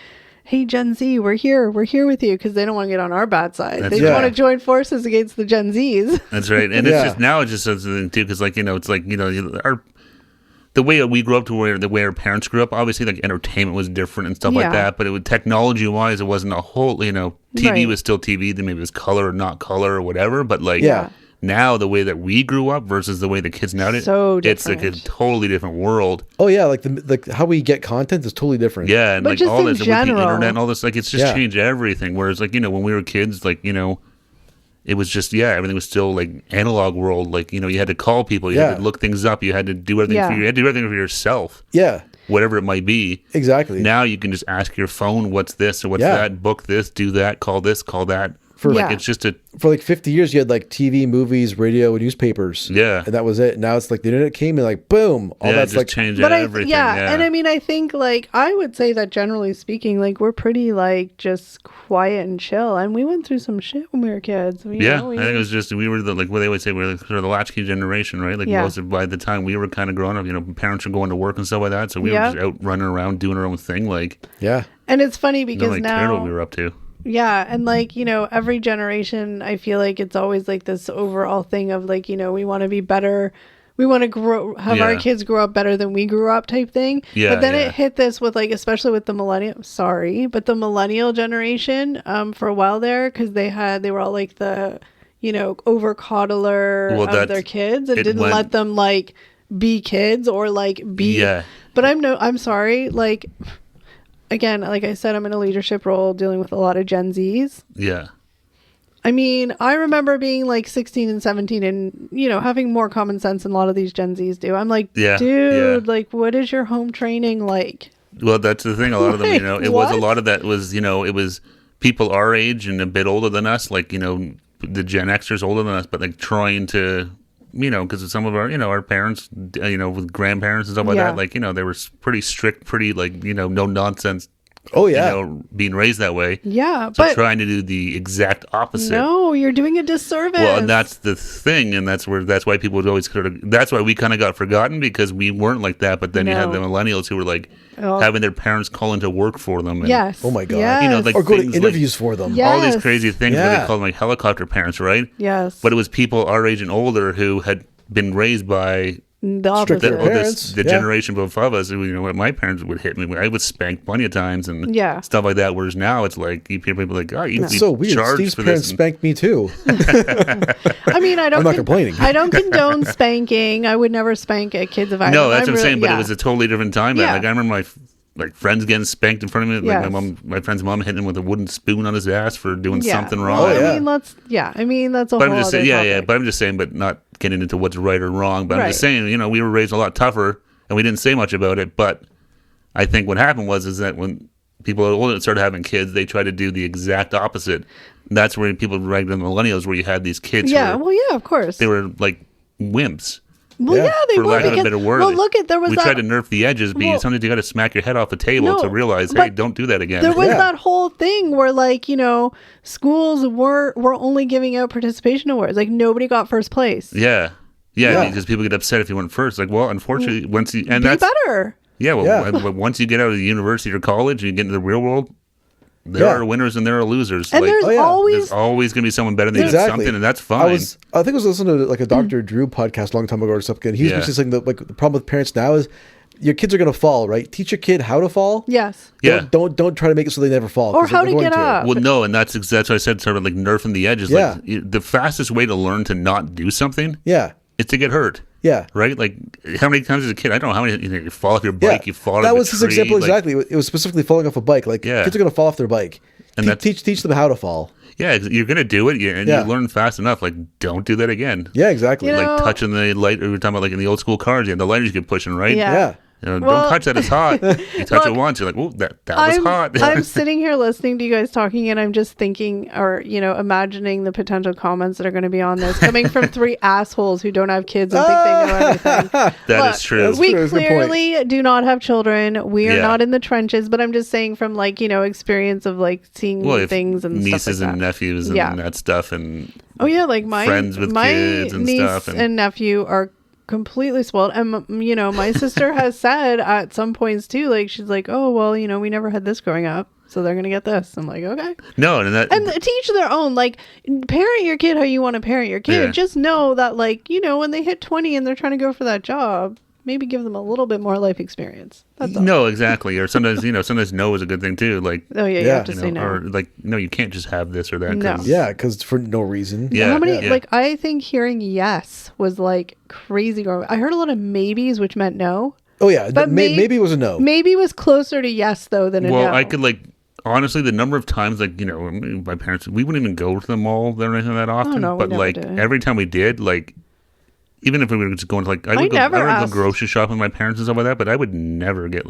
hey, Gen Z, we're here with you, because they don't want to get on our bad side. They just want to join forces against the Gen Zs. That's right. And it's just, now it's just something too, because like, you know, it's like, you know, the way we grew up to the way our parents grew up, obviously like entertainment was different and stuff like that, but it was technology wise, it wasn't a whole, you know, TV was still TV, then maybe it was color or not color or whatever, but like now the way that we grew up versus the way the kids nowadays, it's like a totally different world. Oh yeah, like how we get content is totally different. Yeah, and but like all this with the internet and all this, like it's just changed Yeah. everything. Whereas like, you know, when we were kids, like, you know, it was just everything was still like analog world. Like, you know, you had to call people, you had to look things up, you had to do everything for you, had to do everything for yourself. Yeah. Whatever it might be. Exactly. Now you can just ask your phone, what's this or what's that, book this, do that, call this, call that. It's just for like 50 years you had like TV, movies, radio, and newspapers. Yeah. And that was it. Now it's like the internet came and like boom, all that's just like changed everything. And I mean, I think like I would say that generally speaking, like we're pretty like just quiet and chill, and we went through some shit when we were kids. I think it was just, we were the, like what they would say, we're sort of the latchkey generation, right? Like most of, by the time we were kind of growing up, you know, parents were going to work and stuff like that, so we were just out running around doing our own thing, like And it's funny because now cared what we were up to. Yeah, and like, you know, every generation, I feel like it's always like this overall thing of like, you know, we want to be better, we want to have our kids grow up better than we grew up type thing. But then it hit this with like, especially with the the millennial generation for a while there, because they were all like the, you know, over coddler of their kids and didn't let them like be kids or like be. But I'm sorry, like, again, like I said, I'm in a leadership role dealing with a lot of Gen Zs. Yeah. I mean, I remember being like 16 and 17 and, you know, having more common sense than a lot of these Gen Zs do. I'm like, dude, like, what is your home training like? Well, that's the thing. A lot of them, you know, it was a lot of that was, you know, it was people our age and a bit older than us, like, you know, the Gen Xers older than us, but like trying to, you know, because some of our, you know, our parents, you know, with grandparents and stuff like that, like, you know, they were pretty strict, pretty like, you know, no nonsense. Oh yeah, you know, being raised that way. Yeah, so but trying to do the exact opposite. No, you're doing a disservice. Well, and that's the thing, and that's why people would always sort of. That's why we kind of got forgotten because we weren't like that. But then you had the millennials who were like having their parents call into work for them. And, oh my god. Yes. You know, like or go to interviews for them. Yes. All these crazy things where they call them like helicopter parents, right? Yes. But it was people our age and older who had been raised by the opposite. The generation above us, what my parents would hit me. I was spanked plenty of times and stuff like that. Whereas now it's like you people like, oh, you so weird. Steve's parents spanked me too. I mean, I'm not complaining. I don't condone spanking. I would never spank kids if I. No, that's what I'm saying. But it was a totally different time. Yeah. Like I remember my friends getting spanked in front of me. Like my friend's mom hitting him with a wooden spoon on his ass for doing something wrong. I mean, that's a whole other topic. But I'm just saying, but not getting into what's right or wrong. But I'm just saying, we were raised a lot tougher and we didn't say much about it. But I think what happened is that when people started having kids, they tried to do the exact opposite. And that's where people ragged on the millennials, where you had these kids. Of course. They were like wimps. Well, they for were. lack of a better word. Well, look at we tried to nerf the edges, but sometimes you got to smack your head off the table to realize, hey, don't do that again. There was that whole thing where, schools were only giving out participation awards. Like nobody got first place. Yeah, because people get upset if you went first. Like, well, unfortunately, once you that's better. Yeah, once you get out of the university or college and you get into the real world, there are winners and there are losers. And there's always going to be someone better than you at something, and that's fine. I think I was listening to a Dr. Drew podcast a long time ago or something, and he was basically saying that the problem with parents now is your kids are going to fall, right? Teach your kid how to fall. Yes. Don't try to make it so they never fall. Or how to get up. Well, no, and that's what I said, sort of like nerfing the edges. Yeah. Like, the fastest way to learn to not do something is to get hurt. Yeah. Right? Like, how many times as a kid, I don't know how many, you fall off your bike, you fall off a tree. That was his example exactly. It was specifically falling off a bike. Like, kids are going to fall off their bike. And teach them how to fall. Yeah, you're going to do it, and you learn fast enough. Like, don't do that again. Yeah, exactly. Like touching the light, we were talking about like in the old school cars, the lighters you get pushing, right? Yeah. Don't touch that, it's hot. You touch it once, you're like, oh, that was hot. I'm sitting here listening to you guys talking, and I'm just thinking, or, imagining the potential comments that are going to be on this, coming from three assholes who don't have kids and think they know everything. That is true. We clearly do not have children. We are not in the trenches, but I'm just saying from, experience of, seeing things and nieces stuff like and nephews and that stuff. And my friends with kids and niece stuff. And nephew are completely spoiled, and my sister has said at some points too, she's like, oh well, we never had this growing up, so they're gonna get this. I'm like, okay, no, and teach their own. Parent your kid how you want to parent your kid. Just know that when they hit 20 and they're trying to go for that job, maybe give them a little bit more life experience. That's all. No, exactly. Or sometimes, sometimes no is a good thing too. Like, oh yeah, you have to say no. Or no, you can't just have this or that. No. Because for no reason. Yeah. How many? I think hearing yes was crazy. I heard a lot of maybes, which meant no. Oh yeah, but maybe was a no. Maybe was closer to yes though than a no. Well, I could honestly, the number of times my parents, we wouldn't even go to the mall or anything that often. Oh, no, but every time we did, even if we were just going to I would go grocery shopping with my parents and stuff like that, but I would never get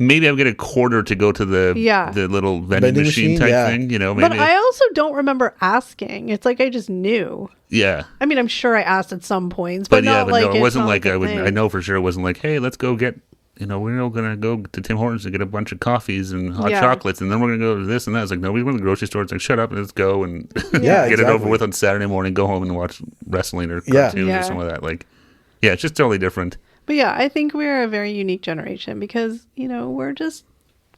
maybe I would get a quarter to go to the little vending machine type thing, maybe. But I also don't remember asking. It's I just knew. Yeah. I mean, I'm sure I asked at some points, but not no, it wasn't I know for sure it wasn't hey, let's go get, we're all going to go to Tim Hortons and get a bunch of coffees and hot chocolates, and then we're going to go to this and that. It's no, we went to the grocery store. It's shut up and let's go and get it over with on Saturday morning, go home and watch wrestling or cartoons or something like that. It's just totally different. But I think we're a very unique generation because, we're just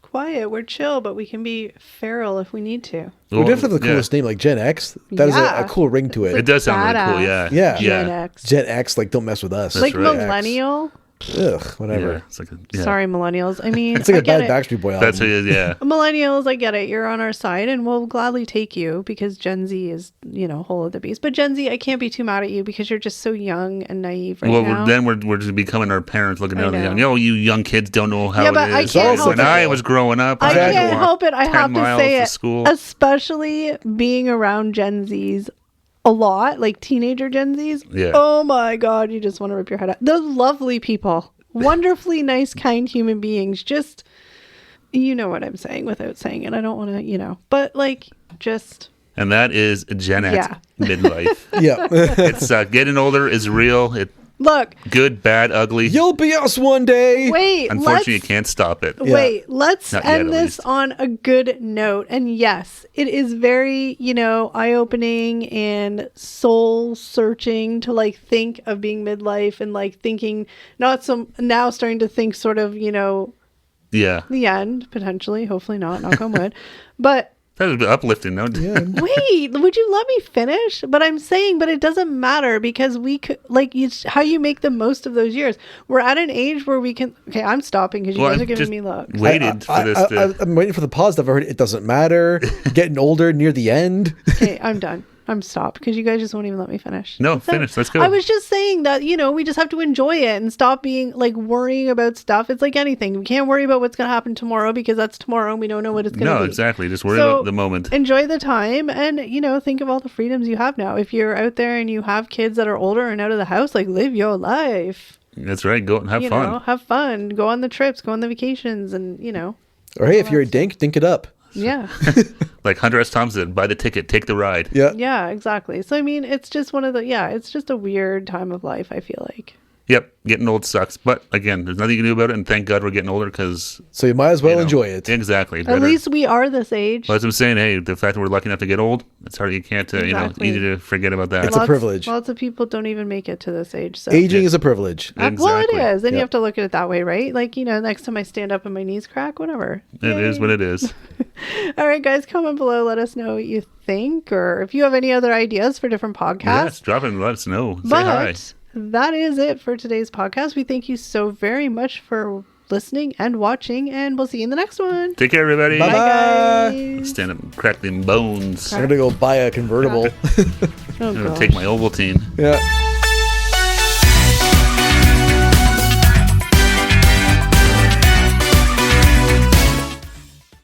quiet, we're chill, but we can be feral if we need to. We're definitely the coolest name, like Gen X. That is a cool ring to it. It does sound really cool, yeah. Gen X. Gen X, don't mess with us. That's millennial. Ugh, whatever. Yeah, it's Sorry, millennials. I mean, it's like a bad Backstreet Boy album. That's it, yeah. Millennials, I get it. You're on our side, and we'll gladly take you because Gen Z is, whole of the beast. But Gen Z, I can't be too mad at you because you're just so young and naive right now. Well, then we're just becoming our parents looking down the young. You young kids don't know how it is. I can't help when I was growing up, I can't help it. I have to say it, school. Especially being around Gen Zs. A lot, teenager Gen Zs. Yeah. Oh my God, you just want to rip your head out. They're lovely people. Wonderfully nice, kind human beings. Just, you know what I'm saying without saying it. I don't want to, but just. And that is Gen X midlife. Yeah. It's getting older is real. Look. Good, bad, ugly. You'll be us one day. Wait. Unfortunately, you can't stop it. Wait, let's end this on a good note. And yes, it is very, eye-opening and soul-searching to think of being midlife and thinking now starting to think sort of, the end, potentially, hopefully not, knock on wood. But That would be uplifting, no? Yeah. Wait, would you let me finish? But I'm saying, but it doesn't matter because we could, like, how you make the most of those years. We're at an age where we can. Okay, I'm stopping because you guys are giving me looks. Waited for this. I'm waiting for the positive. I heard it doesn't matter. Getting older near the end. Okay, I'm done. I'm stopped because you guys just won't even let me finish. No, finish. Let's go. I was just saying that, we just have to enjoy it and stop being like worrying about stuff. It's like anything. We can't worry about what's going to happen tomorrow because that's tomorrow and we don't know what it's going to be. No, exactly. Just worry about the moment. Enjoy the time and, think of all the freedoms you have now. If you're out there and you have kids that are older and out of the house, like live your life. That's right. Go and have fun. Have fun. Go on the trips, go on the vacations and, Or hey, if you're a dink it up. Yeah. Like Hunter S. Thompson, buy the ticket, take the ride. Yeah. Yeah, exactly. So, I mean, it's just it's just a weird time of life, I feel like. Yep, getting old sucks. But again, there's nothing you can do about it. And thank God we're getting older because... So you might as well enjoy it. Exactly. At least we are this age. Well, as I'm saying, hey, the fact that we're lucky enough to get old, it's hard. You can't, Exactly. easy to forget about that. It's a privilege. Lots of people don't even make it to this age. So. Aging is a privilege. Exactly. Well, it is. And you have to look at it that way, right? Like, next time I stand up and my knees crack, whatever. It is what it is. All right, guys, comment below. Let us know what you think. Or if you have any other ideas for different podcasts. Yes, drop it and let us know. Say hi. That is it for today's podcast. We thank you so very much for listening and watching, and we'll see you in the next one. Take care, everybody. Bye-bye. Bye, guys. Stand up and crack them bones. I'm going to go buy a convertible. Oh, I'm going to gosh. take my Ovaltine. Yeah.